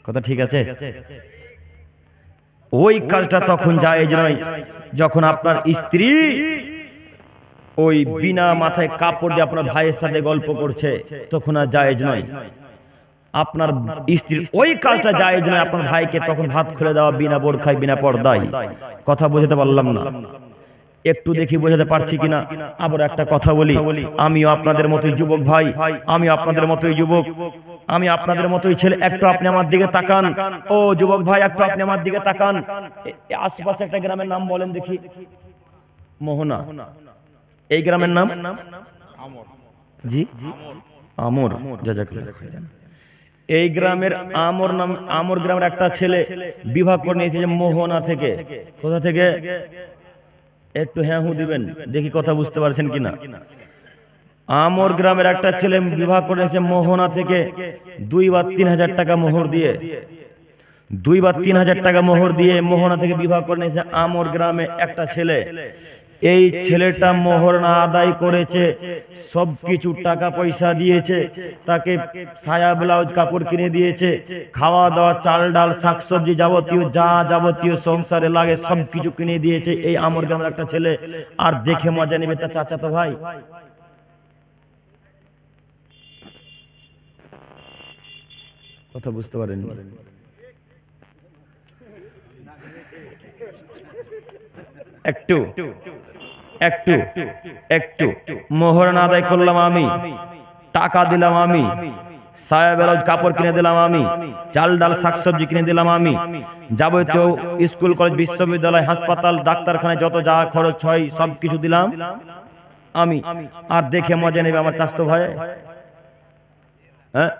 কথা ঠিক আছে? ওই কাজটা তখন জায়েজ নয় যখন আপনার স্ত্রী ওই বিনা মাথায় কাপড় দিয়ে আপনার ভাইয়ের সাথে গল্প করছে, তখন আর জায়েজ নয়। আপনার স্ত্রীর ওই কাজটা জায়েজ নয় আপনার ভাইকে তখন ভাত খুলে দেওয়া বিনা বোরখায়, বিনা পর্দায়। কথা বুঝতে পারলাম না? একটু দেখি বোঝাতে পারছি কিনা। আবার একটা কথা বলি, আমিও আপনাদের মতোই যুবক ভাই, আমিও আপনাদের মতোই যুবক, আমি আপনাদের মতোই ছেলে। একটু আপনি আমার দিকে তাকান, ও যুবক ভাই, একটু আপনি আমার দিকে তাকান। আশেপাশে একটা গ্রামের নাম বলেন দেখি। মোহনা। এই গ্রামের নাম? জি, আমর। এই গ্রামের আমর গ্রামের একটা ছেলে বিবাহ করে নিয়েছে মোহনা থেকে। কোথা থেকে? একটু হ্যাঁ হু দিবেন দেখি, কথা বুঝতে পারছেন কিনা। আমর গ্রামের একটা ছেলে বিবাহ করেছে মোহনা থেকে 2 বা 3 হাজার টাকা মোহর দিয়ে, 2 বা 3 হাজার টাকা মোহর দিয়ে মোহনা থেকে বিবাহ করে নিয়েছে আমর গ্রামে একটা ছেলে। এই ছেলেটা মোহর না আদায় করেছে, সবকিছু টাকা পয়সা দিয়েছে, তাকে সায়া ব্লাউজ কাপড় কিনে দিয়েছে, খাওয়া দাওয়া চাল ডাল শাকসবজি যাবতীয় সংসারে লাগে সবকিছু কিনে দিয়েছে এই আমর গ্রামের একটা ছেলে। আর দেখে মজা নেবে তার চাচাতো ভাই। কথা বুঝতে পারেননি? একটু একটু একটু মোহরানা আদায় করলাম আমি, টাকা দিলাম আমি, সায়া ব্লাউজ কাপড় কিনে দিলাম আমি, চাল ডাল শাকসবজি কিনে দিলাম আমি, যাবতীয় স্কুল কলেজ বিশ্ববিদ্যালয় হাসপাতাল ডাক্তারখানায় যত যা খরচ হয় সব কিছু দিলাম আমি। আর দেখে মজা নেবে আমার চাস্তো ভাই? হ্যাঁ,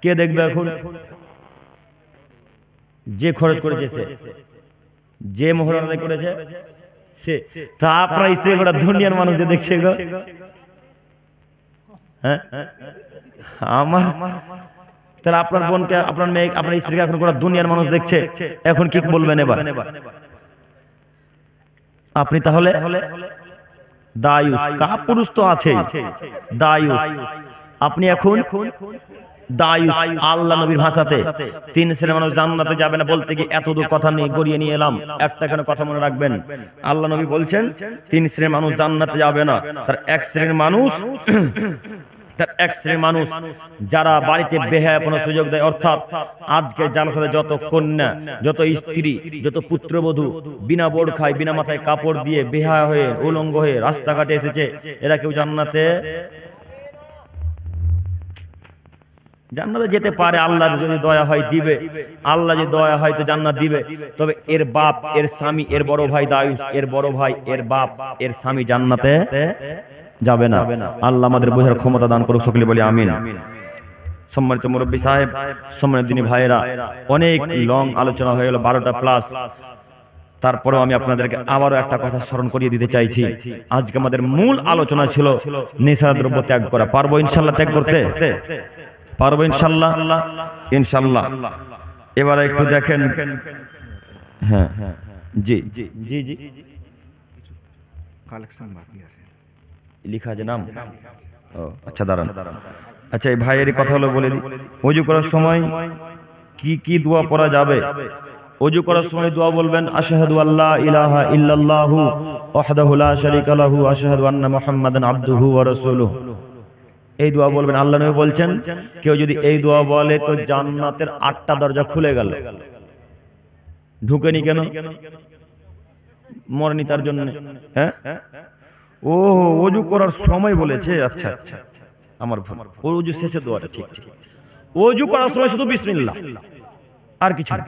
কে দেখবে এখন? যে খরচ করেছে সে, যে মোহরানা আদায় করেছে সে। তা আপনার স্ত্রী গোটা দুনিয়ার মানুষ যে দেখছে গো, হ্যাঁ আমার, তাহলে আপনার বোনকে, আপনার মেয়ে, আপনার স্ত্রীকে এখন গোটা দুনিয়ার মানুষ দেখছে, এখন কি বলবেন এবার? আপনি তাহলে দায়ুস, কাপুরুষ তো আছে দায়ুস, আপনি এখন দায়ুস। আল্লাহ নবীর ভাষাতে 3 শ্রেণীর মানুষ জান্নাতে যাবে না বলতে কি এত দূর কথা নিয়ে গড়িয়ে নিয়ে এলাম। একটা কেন কথা মনে রাখবেন, আল্লাহ নবী বলছেন 3 শ্রেণীর মানুষ জান্নাতে যাবে না। তার এক শ্রেণীর মানুষ যারা বাড়িতে বেহায়াপনা সুযোগ দেয়, অর্থাৎ আজকে যার সাথে যত কন্যা, যত স্ত্রী, যত পুত্রবধূ বিনা বোরখায়, বিনা মাথায় কাপড় দিয়ে বেহায়া হয়ে উলঙ্গ হয়ে রাস্তাঘাটে এসেছে, এরা কেউ জান্নাতে যেতে পারে। আল্লাহর যদি দয়া হয় দিবে, আল্লাহ যদি দয়া হয় তো জান্নাত দিবে। তবে এর বাপ, এর স্বামী, এর বড় ভাই দায়ুস, এর বড় ভাই, এর বাপ, এর স্বামী জান্নাতে যাবে না। আল্লাহ আমাদের বোঝার ক্ষমতা দান করুক, সকলে বলি আমিন। সম্মানিত মুরব্বী সাহেব, সম্মানিত দিনী ভাইয়েরা, অনেক লং আলোচনা হয়ে গেল, 12টা প্লাস। তারপরেও আমি আপনাদেরকে আবারও একটা কথা স্মরণ করিয়ে দিতে চাইছি। আজকে আমাদের মূল আলোচনা ছিল নেশাদ্রব্য ত্যাগ করা। পারবো ইনশাল্লাহ ত্যাগ করতে? পারবো ইনশাল্লাহ? ইনশাল্লাহ। এবারে একটু দেখেন, হ্যাঁ জি জি জি জি, কালেকশন বাকি আছে, লিখা আছে নাম? ও আচ্ছা, দাঁড়ান। আচ্ছা, এই ভাইয়েরই কথা হলো বলে দিই। ওযু করার সময় কি কি দোয়া পড়া যাবে? ওযু করার সময় দোয়া বলবেন আশহাদু আল্লা ইলাহা ইল্লাল্লাহু ওয়াহদাহু লা শারীকা লাহু ওয়া আশহাদু আন্না মুহাম্মাদান আবদুহু ওয়া রাসূলুহু। এই দোয়া বলবেন। আল্লাহ নবী বলছেন কেউ যদি এই দোয়া বলে তো জান্নাতের 8টা দরজা খুলে গেল। ঢুকেনি কেন? মরেনি তার জন্য। হ্যাঁ, ও ওযু করার সময় বলেছে, আচ্ছা আচ্ছা, আমার ভুল। ওযু শেষে দোয়াটা ঠিক ঠিক। ওযু করার সময় শুধু বিসমিল্লাহ, আর কিছু না,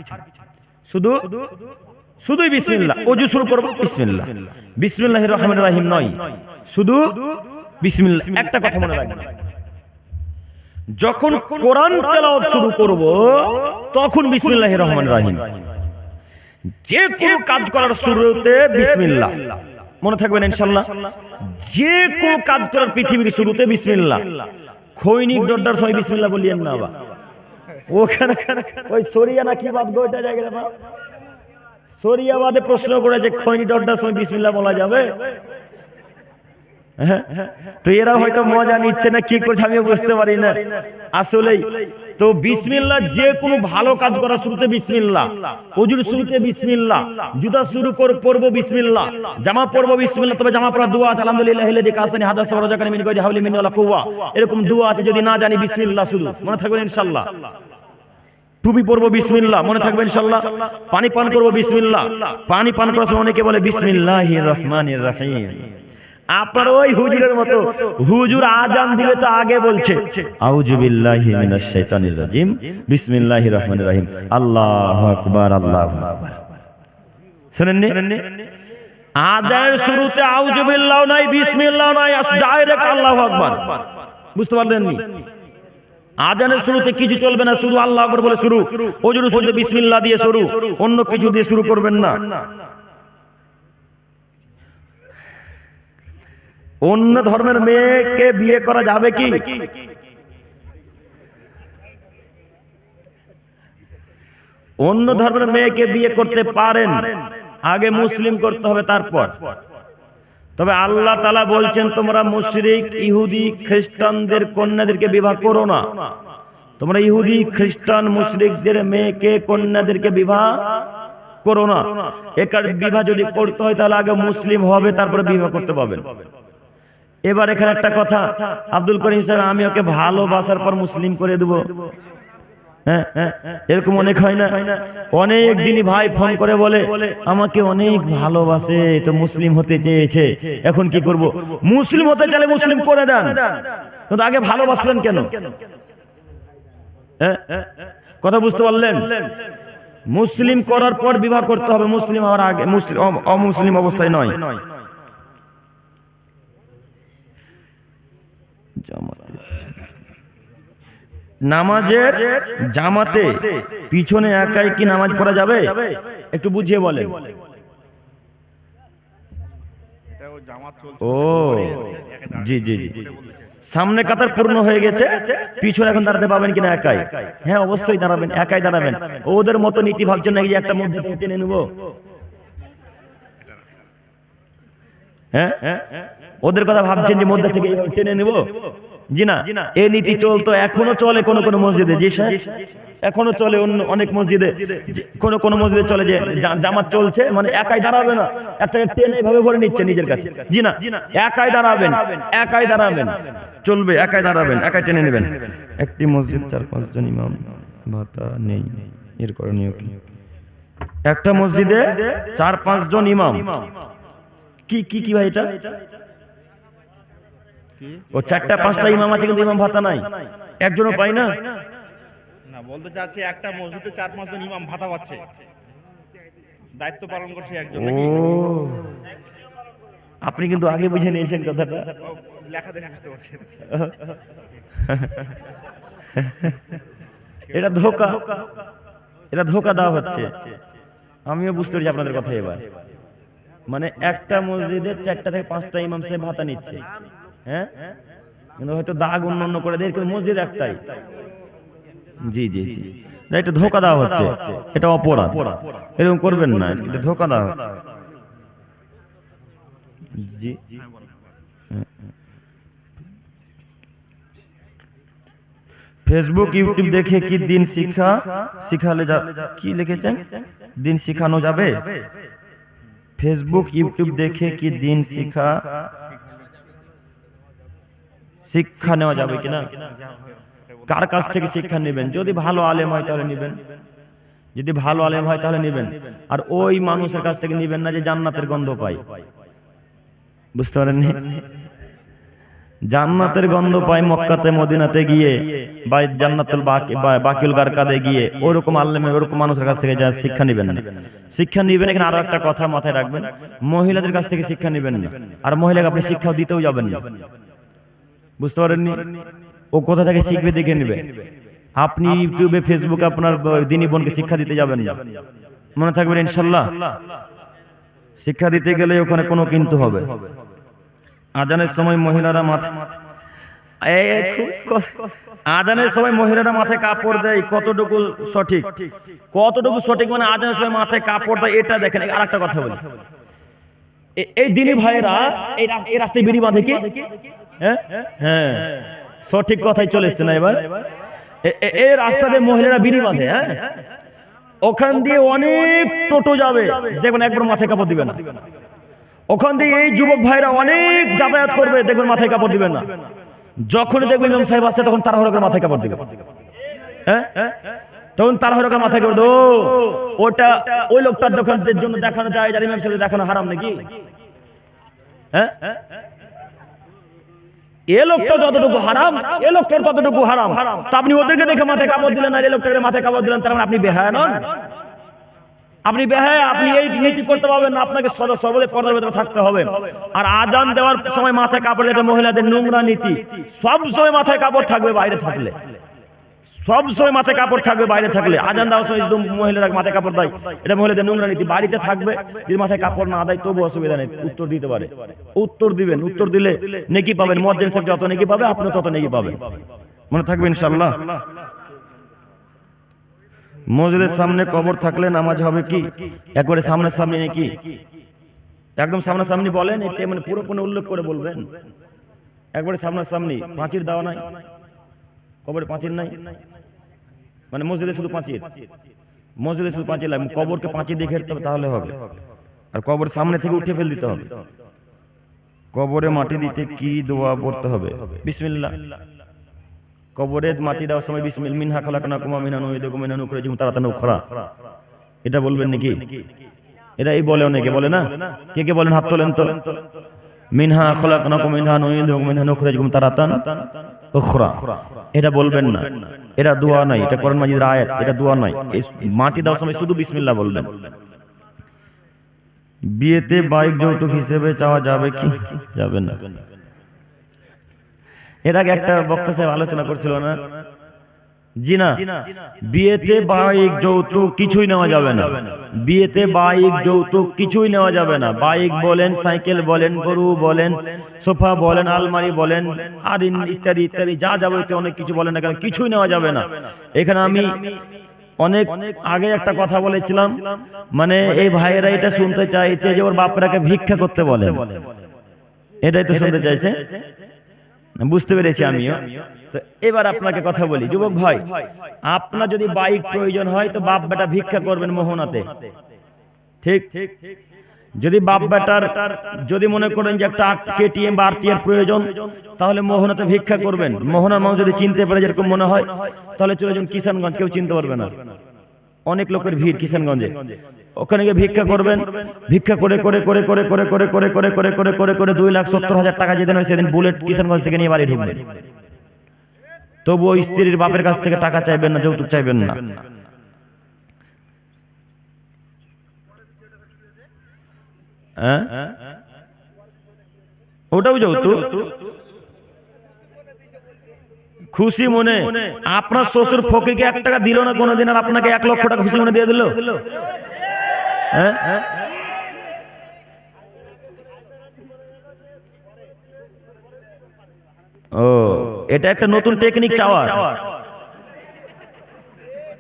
শুধুই বিসমিল্লাহ। ওযু শুরু করব বিসমিল্লাহ, বিসমিল্লাহির রহমানির রহিম নয়, শুধু বিসমিল্লাহ। একটা কথা মনে রাখবেন, যখন কোরআন তেলাওয়াত শুরু করব তখন বিসমিল্লাহির রহমানির রহিম। যে কোনো কাজ করার শুরুতে বিসমিল্লাহ, মনে থাকবেন ইনশাআল্লাহ। যে কোনো কাজ করার পৃথিবীর শুরুতে বিসমিল্লাহ। খৈনিক ডড্ডার সময় বিসমিল্লাহ বলিয়েন না বা ওখানে ওই সরিয়া না কি বাদ গো, ওইটা জায়গা না, সরিয়াবাদে প্রশ্ন করেছে খৈনি ডড্ডার সময় বিসমিল্লাহ বলা যাবে? তো এরা হয়তো মজা নিচ্ছে না কি করছে আমি বুঝতে পারি না আসলেই। তো বিসমিল্লাহ, যে কোনো ভালো কাজ করার শুরুতে বিসমিল্লাহ, ওযুর শুরুতে বিসমিল্লাহ, জুতা শুরু করব বিসমিল্লাহ, জামা পরবো বিসমিল্লাহ। তবে জামা পরার দোয়া আছে আলহামদুলিল্লাহ হিল্লাযী কাসানি হাদা সাওরাজাকানি মিন গায়রি হাওলি মিন্নি ওয়ালা কুওয়া, এরকম দোয়া আছে। যদি না জানি বিসমিল্লাহ শুধু মনে থাকবে ইনশাআল্লাহ। টুপি পরবো বিসমিল্লাহ, মনে থাকবে ইনশাআল্লাহ। পানি পান করব বিসমিল্লাহ, পানি পান করার সময় অনেকে বলে বিসমিল্লাহির রহমানির রহিম। আপনার ওই হুজুরের মতো, হুজুর আজান দিলে তো আগে বলছে আউযু বিল্লাহি মিনাশ শাইতানির রাজিম বিসমিল্লাহির রহমানির রহিম, আল্লাহু আকবার, আল্লাহু আকবার। শুনেননি? আজানের শুরুতে আউযু বিল্লাহ নাই, বিসমিল্লাহ নাই, ডাইরেক্ট আল্লাহু আকবার। বুঝতে পারলেন নি? আজানের শুরুতে কিছু চলবে না, শুধু আল্লাহু আকবার বলে শুরু। ওযুর শুরুতে বিসমিল্লাহ দিয়ে শুরু, অন্য কিছু দিয়ে শুরু করবেন না। অন্য ধর্মের মেয়েকে বিয়ে করা যাবে কি? অন্য ধর্মের মেয়েকে বিয়ে করতে পারেন, আগে মুসলিম করতে হবে তারপর। তবে আল্লাহ তাআলা বলছেন তোমরা মুশরিক ইহুদি খ্রিস্টানদের কন্যাদেরকে বিবাহ করো না। তোমরা ইহুদি খ্রিস্টান মুশরিকদের মেয়েকে কন্যাদেরকে বিবাহ করো না। একার বিবাহ যদি করতে হয় তাহলে আগে মুসলিম হবে, তারপরে বিবাহ করতে পারবেন। এবার এখানে একটা কথা, আব্দুল করিম সাহেব আমি ওকে ভালোবাসার পর মুসলিম করে দেব, হ্যাঁ, এরকম অনেক হয় না? অনেক দিনই ভাই ফোন করে বলে আমাকে অনেক ভালোবাসে, তো মুসলিম হতে চেয়েছে, এখন কি করব? মুসলিম হতে চাইলে মুসলিম করে দেন, কিন্তু আগে ভালোবাসলেন কেন? হ্যাঁ, কথা বুঝতে পারলেন? মুসলিম করার পর বিবাহ করতে হবে, মুসলিম হওয়ার আগে, অমুসলিম অবস্থায় নয়। নামাজের জামাতে পিছনে একাই কি নামাজ পড়া যাবে? একটু বুঝিয়ে বলেন। ও জি জি জি, সামনে কাতার পূর্ণ হয়ে গেছে, পিছনে এখন দাঁড়াতে পারবেন কিনা একাই? হ্যাঁ অবশ্যই দাঁড়াবেন, একাই দাঁড়াবেন। ওদের মতো নীতি ভাবছেন নাকি যে একটা মধ্যে থেকে টেনে নেবো? হ্যাঁ, ওদের কথা ভাবছেন যে মধ্যে থেকে টেনে নেবো? জি না, এই নীতি চলতো, এখনো চলে কোন কোন মসজিদে। জি স্যার, এখনো চলে অনেক মসজিদে, কোন কোন মসজিদে চলে যে জামাত চলছে, মানে একাই দাঁড়াবে না, একটা টেনে এভাবে ভরে নিচ্ছে নিজের কাছে। জি না, একাই দাঁড়াবেন, একাই দাঁড়াবেন, চলবে, একাই দাঁড়াবেন, একাই টেনে নেবেন। একটি মসজিদ 4-5 জন ইমাম ভাতা নেই, এর করণীয় কি? একটা মসজিদে 4-5 জন ইমাম, কি কি কি ভাই এটা? ও 4টা-5টা ইমাম আছে কিন্তু ইমাম ভাতা নাই, একজনও পাই না। না, বলতে চাচ্ছি একটা মসজিদে 4-5 জন ইমাম ভাতা পাচ্ছে, দায়িত্ব পালন করছে একজন ও, নাকি? আপনি কিন্তু আগে বুঝে নিয়েছেন কথাটা। লেখা দেখে বুঝতে পারছেন। এটা ধোঁকা, এটা ধোঁকা দেওয়া হচ্ছে। আমিও বুঝতে পারছি আপনাদের কথা এবার। মানে একটা মসজিদে 4টা থেকে 5টা ইমাম সাহেব ভাতা নিচ্ছে, হ্যাঁ, কিন্তু হয়তো দাগ অন্য করে দেয়, কিন্তু মসজিদ একটাই। জি জি জি, এটা ধোঁকা দেওয়া হচ্ছে, এটা অপরাধ, এরকম করবেন না, এটা ধোঁকা দেওয়া হচ্ছে। জি, ফেসবুক ইউটিউব দেখে কি দিন শিখালে কি লিখেছেন? দিন শিখানো যাবে? ফেসবুক ইউটিউব দেখে কি দিন শিক্ষা নেওয়া যাবে কিনা? কার কাছ থেকে শিক্ষা নেবেন? যদি ভালো আলেম হয় তাহলে নেবেন, যদি ভালো আলেম হয় তাহলে নেবেন, আর ওই মানুষের কাছ থেকে নেবেন না যে জান্নাতের গন্ধ পায়। বুঝতে পারেননি? জান্নাতের গন্ধ পায় মক্কাতে মদিনাতে গিয়ে, বা জান্নাতুল বাকিউল গারকাদে গিয়ে, ওরকম আলেমের, ওরকম মানুষের কাছ থেকে যা শিক্ষা নেবেন না। শিক্ষা নেবেন, এখানে আরো একটা কথা মাথায় রাখবেন, মহিলাদের কাছ থেকে শিক্ষা নেবেন না, আর মহিলাকে আপনি শিক্ষাও দিতেও যাবেন না। বুঝতে পারেননি? ও কোথা থেকে শিখবে দেখে নেবে। আপনি ইউটিউবে ফেসবুকে আপনার দিনী বোনকে শিক্ষা দিতে যাবেন না, মনে থাকবেন ইনশাল্লাহ। শিক্ষা দিতে গেলে ওখানে কোনো কিন্তু হবে। আজানের সময় মহিলারা আজানের সময় মহিলারা মাথায় কাপড় দেয়, কতটুকু সঠিক? কতটুকু সঠিক মানে আজানের সময় মাথায় কাপড় দেয়, এটা দেখেন। আর একটা কথা বলি, এই দিনী ভাইয়েরা এই রাস্তায় বিড়ি বাঁধে কি? হ্যাঁ হ্যাঁ, সঠিক কথাই চলে এসছে না এবার। এই রাস্তাতে মহিলারা বিড়ি বাঁধে, হ্যাঁ, ওখান দিয়ে অনেক টোটো যাবে, দেখবেন একবার মাথায় কাপড় দিবে না। ওখান দিয়ে এই যুবক ভাইরা অনেক যাতায়াত করবে, দেখবেন মাথায় কাপড় দিবেন না। যখন দেখবেন ইমাম সাহেব আসছে তখন তাড়াহুড়ো করে মাথায় কাপড় দিবে, হ্যাঁ, তখন তাড়াহুড়ো করে মাথায় কাপড় দেবো। ওটা ওই লোকটার দোকানের জন্য দেখানো যায়, যার ইমাম সাহেব দেখানো হারাম নাকি? হ্যাঁ, এ লোকটা যতটুকু হারাম, এ লোকটার ততটুকু হারাম। তা আপনি ওদেরকে দেখে মাথায় কাপড় দিলেন, আর এ লোকটাকে মাথায় কাপড় দিলেন, তার মানে আপনি বেহায়া নন? আপনি বেহায়া, আপনি এই নীতি করতে পারবেন না। আপনাকে সর্বদা পর্দার ভেতরে থাকতে হবে। আর আজান দেওয়ার সময় মাথায় কাপড়, এটা মহিলাদের নোংরা নীতি। সব সময় মাথায় কাপড় থাকবে বাইরে থাকলে, সব সময় মাথায় কাপড় থাকবে বাইরে থাকলে। আজান দেওয়ার সময় যদি মহিলারা মাথায় কাপড় দেয়, এটা মহিলাদের নোংরা নীতি। বাড়িতে থাকবে, যদি মাথায় কাপড় না দেয় তবু অসুবিধা নেই, উত্তর দিতে পারে। উত্তর দিবেন, উত্তর দিলে নেকি পাবেন। মুয়াজ্জিন সাহেব যত নেকি পাবে, আপনি তত নেকি পাবেন, মনে থাকবে ইনশাআল্লাহ। মসজিদের সামনে কবর থাকলে নামাজ হবে কি? একবারে সামনাসামনি নাকি? একদম সামনাসামনি বলেন, এটা মানে পুরোপুরি উল্লেখ করে বলবেন। একবারে সামনাসামনি, পাঁচির দেওয়া নাই, কবরে পাঁচির নাই, মানে মসজিদে শুধু পাঁচির, মসজিদে শুধু পাঁচির লাগে, কবরকে পাঁচির দিয়ে ঘেরতে হবে, তাহলে হবে। আর কবর সামনে থেকে উঠে ফেল দিতে হবে। কবরে মাটি দিতে কি দোয়া পড়তে হবে? বিসমিল্লাহ, কবরে মাটি দেওয়ার সময় বিসমিল্লাহ মিনহা খালাকনাকুম ওয়া মিনহা নুঈদুকুম ওয়া মিনহা নুখরিজুকুম তারাতান উখরা, এটা বলবেন নাকি? এটাই বলে অনেকে, বলে না? কে কে বলেন হাত তোলেন তো। মিনহা খালাকনাকুম মিনহা নুঈদুকুম মিনহা নুখরিজুকুম তারাতান উখরা, এটা বলবেন না। এটা দোয়া নাই, এটা কোরআন মাজিদের আয়াত, এটা দোয়া নাই। এই মাটি দেওয়ার সময় শুধু বিসমিল্লাহ বলবেন। বিয়েতে বাইক যৌতুক হিসেবে চাওয়া যাবে কি? যাবে না। এর আগে একটা বক্তা সাহেব আলোচনা করছিল না? জি না, বিয়েতে বাইক যৌতুক কিছুই নেওয়া যাবে না। বিয়েতে বাইক যৌতুক কিছুই নেওয়া যাবে না। বাইক বলেন, সাইকেল বলেন, গরু বলেন, সোফা বলেন, আলমারি বলেন, আর ইত্যাদি ইত্যাদি যা যাবতীয় অনেক কিছু বলেন না কেন, কিছুই নেওয়া যাবে না। এখানে আমি অনেক আগে একটা কথা বলেছিলাম, মানে এই ভাইয়েরা এটা শুনতে চাইছে যে ওর বাপরাকে ভিক্ষা করতে বলেন, এটাই তো শুনতে চাইছে। বুঝতে পেরেছি আমিও। তো এবার আপনাকে কথা বলি, যুবক ভাই, আপনার যদি বাইক প্রয়োজন হয় তো বাপ বেটা ভিক্ষা করবেন মোহনাতে, ঠিক? যদি বাপ বেটার যদি মনে করেন যে একটা কেটিএম বা আরটিআর প্রয়োজন, তাহলে মোহনাতে ভিক্ষা করবেন। মোহনার মানুষ যদি চিনতে পারে যেরকম মনে হয়, তাহলে চলে যান কিষানগঞ্জ, কেউ চিনতে পারবে না, অনেক লোকের ভিড় কিষানগঞ্জে। ওখানে গিয়ে ভিক্ষা করবেন। ভিক্ষা করে করে করে করে করে করে করে করে করে করে করে করে 2,70,000 টাকা যেদিন হয় সেদিন বুলেট কিষানগঞ্জ থেকে নিয়ে বাড়ি ঢুকবেন। তবু ওই স্ত্রীর বাপের কাছ থেকে টাকা চাইবেন না, যৌতুক চাইবেন না। ওটাও যৌতুক। খুশি মনে আপনার শ্বশুর ফকিরকে 1 টাকা দিল না কোনোদিন, আর আপনাকে 1 লক্ষ টাকা খুশি মনে দিয়ে দিল? ও, এটা একটা নতুন টেকনিক চাওয়ার,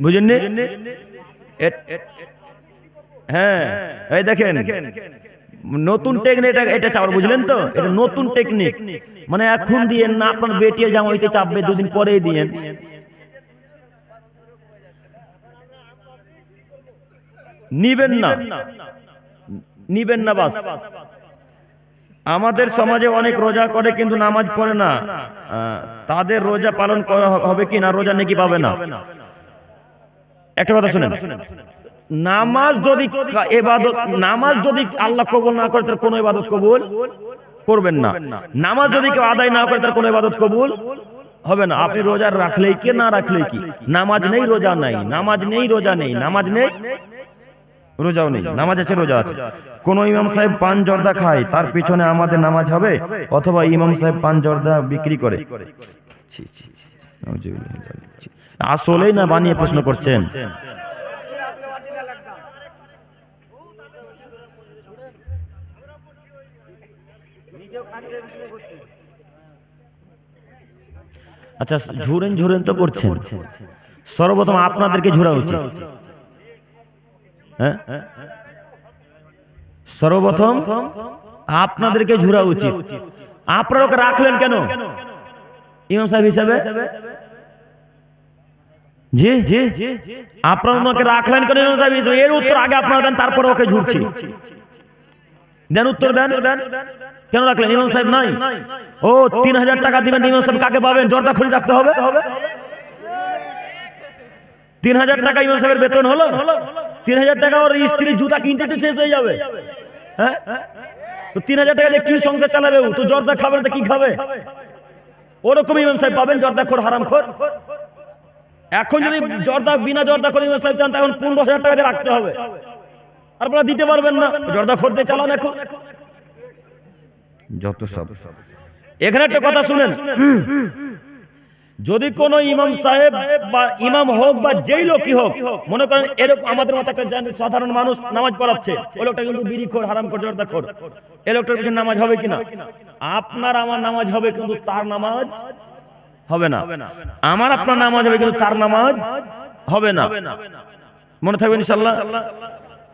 বুঝেননি? হ্যাঁ, এই দেখেন নতুন টেকনিক, এটা চাওয়ার, বুঝলেন তো? এটা নতুন টেকনিক। মানে এখন দিয়েন না, আপনার বেটির জামাইতে চাপবে 2 দিন পরেই দিয়েন। নিবেন না, নিবেন না বাস। আমাদের সমাজে অনেক রোজা করে কিন্তু নামাজ পড়ে না, তাদের রোজা পালন করা হবে কি না? রোজা নাকি পাবে না? একটা কথা শুনেন, নামাজ যদি ইবাদত, নামাজ যদি আল্লাহ কবুল না করে তার কোনো ইবাদত কবুল করবেন না। নামাজ যদি কেউ আদায় না করে তার কোনো ইবাদত কবুল হবে না। আপনি রোজা রাখলেই কি না রাখলেই কি, নামাজ নেই রোজা নাই, নামাজ নেই রোজা নেই, নামাজ নেই রোজাও নেই, নামাজ আছে রোজা আছে। কোন ইমাম সাহেব পান জর্দা খায়, তার পিছনে আমাদের নামাজ হবে? অথবা ইমাম সাহেব পান জর্দা বিক্রি করে? আসলেই না বানিয়ে প্রশ্ন করছেন? আচ্ছা, ঝুরেন ঝুরেন তো করছেন, সর্বপ্রথম আপনাদেরকে ঝুরা উচিত। হ্যাঁ, সর্বপ্রথম আপনাদেরকে ঝুরা উচিত। আপনারা ওকে রাখলেন কেন ইমাম সাহেব হিসাবে? জি জি, আপনারা ওকে রাখলেন কেন ইমাম সাহেব হিসাবে? এর উত্তর আগে আপনারা দেন, তারপরে ওকে ঝুরছি। দেন উত্তর, দেন। কেন রাখলেন? ইমাম সাহেব নাই? ও 3,000 টাকা দিবেন, ইমাম সাহেব কাকে পাবেন? জর্দা খুলে রাখতে হবে। 3,000 টাকা ইমাম সাহেবের বেতন হলো, 3,000 টাকা ওর স্ত্রী জুতা কিনতে তো শেষ হয়ে যাবে। হ্যাঁ, তো 3,000 টাকা দিয়ে কি সংসার চালাবে? তো জর্দা খাবে না তো কি খাবে? ওরকম ইমাম সাহেব পাবেন, জর্দা খোর, হারাম খোর। এখন যদি জর্দা বিনা জর্দা করে ইমাম সাহেব চান, তখন 15,000 টাকা দিয়ে রাখতে হবে। আপনারা দিতে পারবেন না, জর্দা খোর দিয়ে চালান। এখন যত সব। এখানে একটা কথা শুনেন, যদি কোন ইমাম সাহেব বা ইমাম হোক বা যেই লোকই হোক, মনে করেন এরকম আমাদের মতো একটা সাধারণ মানুষ নামাজ পড়াচ্ছে, ওই লোকটা কিন্তু বিড়িখোর, হারামখোর, জর্দাখোর, এই লোকটার পিছনে নামাজ হবে কিনা? আপনার আমার নামাজ হবে, কিন্তু তার নামাজ হবে না। আমার আপনার নামাজ হবে, কিন্তু তার নামাজ হবে না। মনে থাকবে ইনশাআল্লাহ।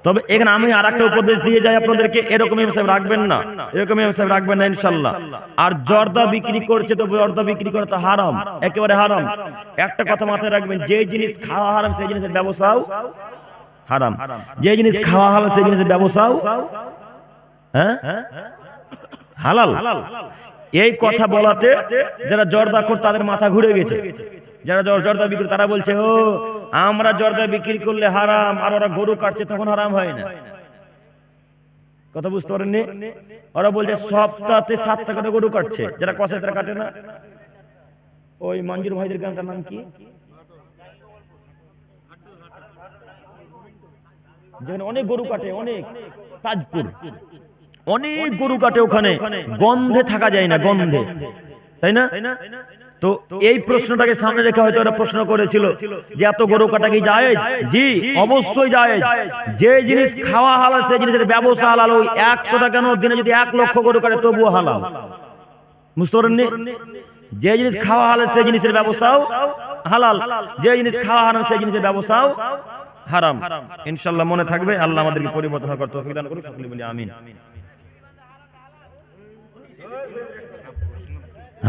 তবে এখানে আমি আরেকটা উপদেশ দিয়ে যাই আপনাদেরকে, এরকম ইমাম সাহেব রাখবেন না, এরকম ইমাম সাহেব রাখবেন না ইনশাআল্লাহ। আর জর্দা বিক্রি করছে তো জর্দা বিক্রি করা তো হারাম, একেবারে হারাম। একটা কথা মাথায় রাখবেন, যে জিনিস খাওয়া হারাম সেই জিনিসের ব্যবসাও হারাম, যে জিনিস খাওয়া হালাল সেই জিনিসের ব্যবসাও হ্যাঁ হালাল। এই কথা বলাতে যারা জর্দাখোর তাদের মাথা ঘুরে গেছে। যারা জর্দা বিক্রি তারা বলছে ও আমরা জর্দা বিক্রি করলে হারাম, আর ওরা গরু কাটছে তখন হারাম হয় না। কথা বুঝতে পারেননি? ওরা বলছে সপ্তাহে 7 টাকাটা গরু কাটছে, যারা কষায় তারা কাটে না। ওই মঞ্জুর ভাইদের গ্রামটার নাম কি, যেখানে অনেক গরু কাটে, অনেক, তাজপুর, অনেক গরু কাটে ওখানে, গন্ধে থাকা যায় না, গন্ধে, তাই না? তো এই প্রশ্নটাকে সামনে রেখে হয়তো ওরা প্রশ্ন করেছিল যে এত গরু কাটা কি জায়েজ? জি অবশ্যই জায়েজ। যে জিনিস খাওয়া হালাল সেই জিনিসের ব্যবসা হালাল। ওই 100 টাকা কেন, দিনে যদি 1 লক্ষ গরু কাটে তবুও হালাল। বুঝতে পারেননি? যে জিনিস খাওয়া হালাল সেই জিনিসের ব্যবসাও হালাল, যে জিনিস খাওয়া হারাম সেই জিনিসের ব্যবসাও হারাম। ইনশাআল্লাহ মনে থাকবে। আল্লাহ আমাদেরকে পরিবর্তন করতে তৌফিক দান করুন। সকলে বলি আমিন।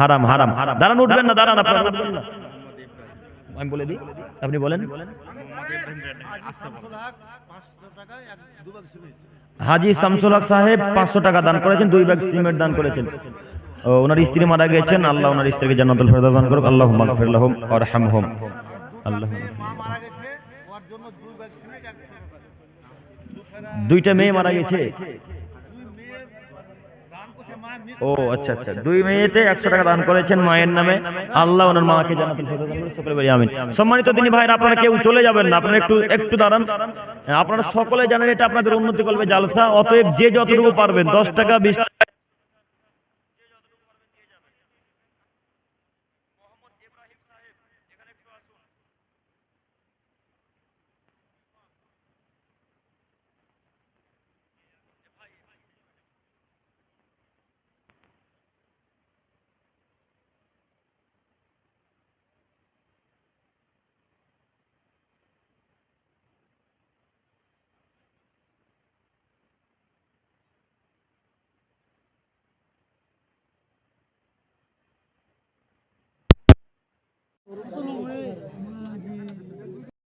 হারাম হারাম দাঁড়ান, উঠবেন না, দাঁড়ান, আপনারা উঠবেন না, আমি বলে দিই, আপনি বলেন। হাজী শামসুল হক সাহেব 500 টাকা দান করেছেন, 2 ব্যাগ সিমেন্ট দান করেছেন। ও ওনার স্ত্রী মারা গেছেন, আল্লাহ ওনার স্ত্রীকে জান্নাতুল ফেরদাউস দান করুক। আল্লাহুম্মা গফির লাহুম ওয়ারহামহুম। আল্লাহ, 2টা মেয়ে মারা গেছে। ও আচ্ছা আচ্ছা, 2 মেয়েতে 100 টাকা দান করেছেন মায়ের নামে। আল্লাহ ওনার মাকে জান্নাতুল ফেরদাউস দান করুন। সকলে বলি আমিন। সম্মানিত দিনী ভাইরা, আপনারা কেউ চলে যাবেন না, আপনারা একটু দাঁড়ান। আপনারা সকলে জানেন এটা আপনাদের উন্নতি করবে জালসা। অতএব যে যতটুকু পারবেন, 10 টাকা 20 টাকা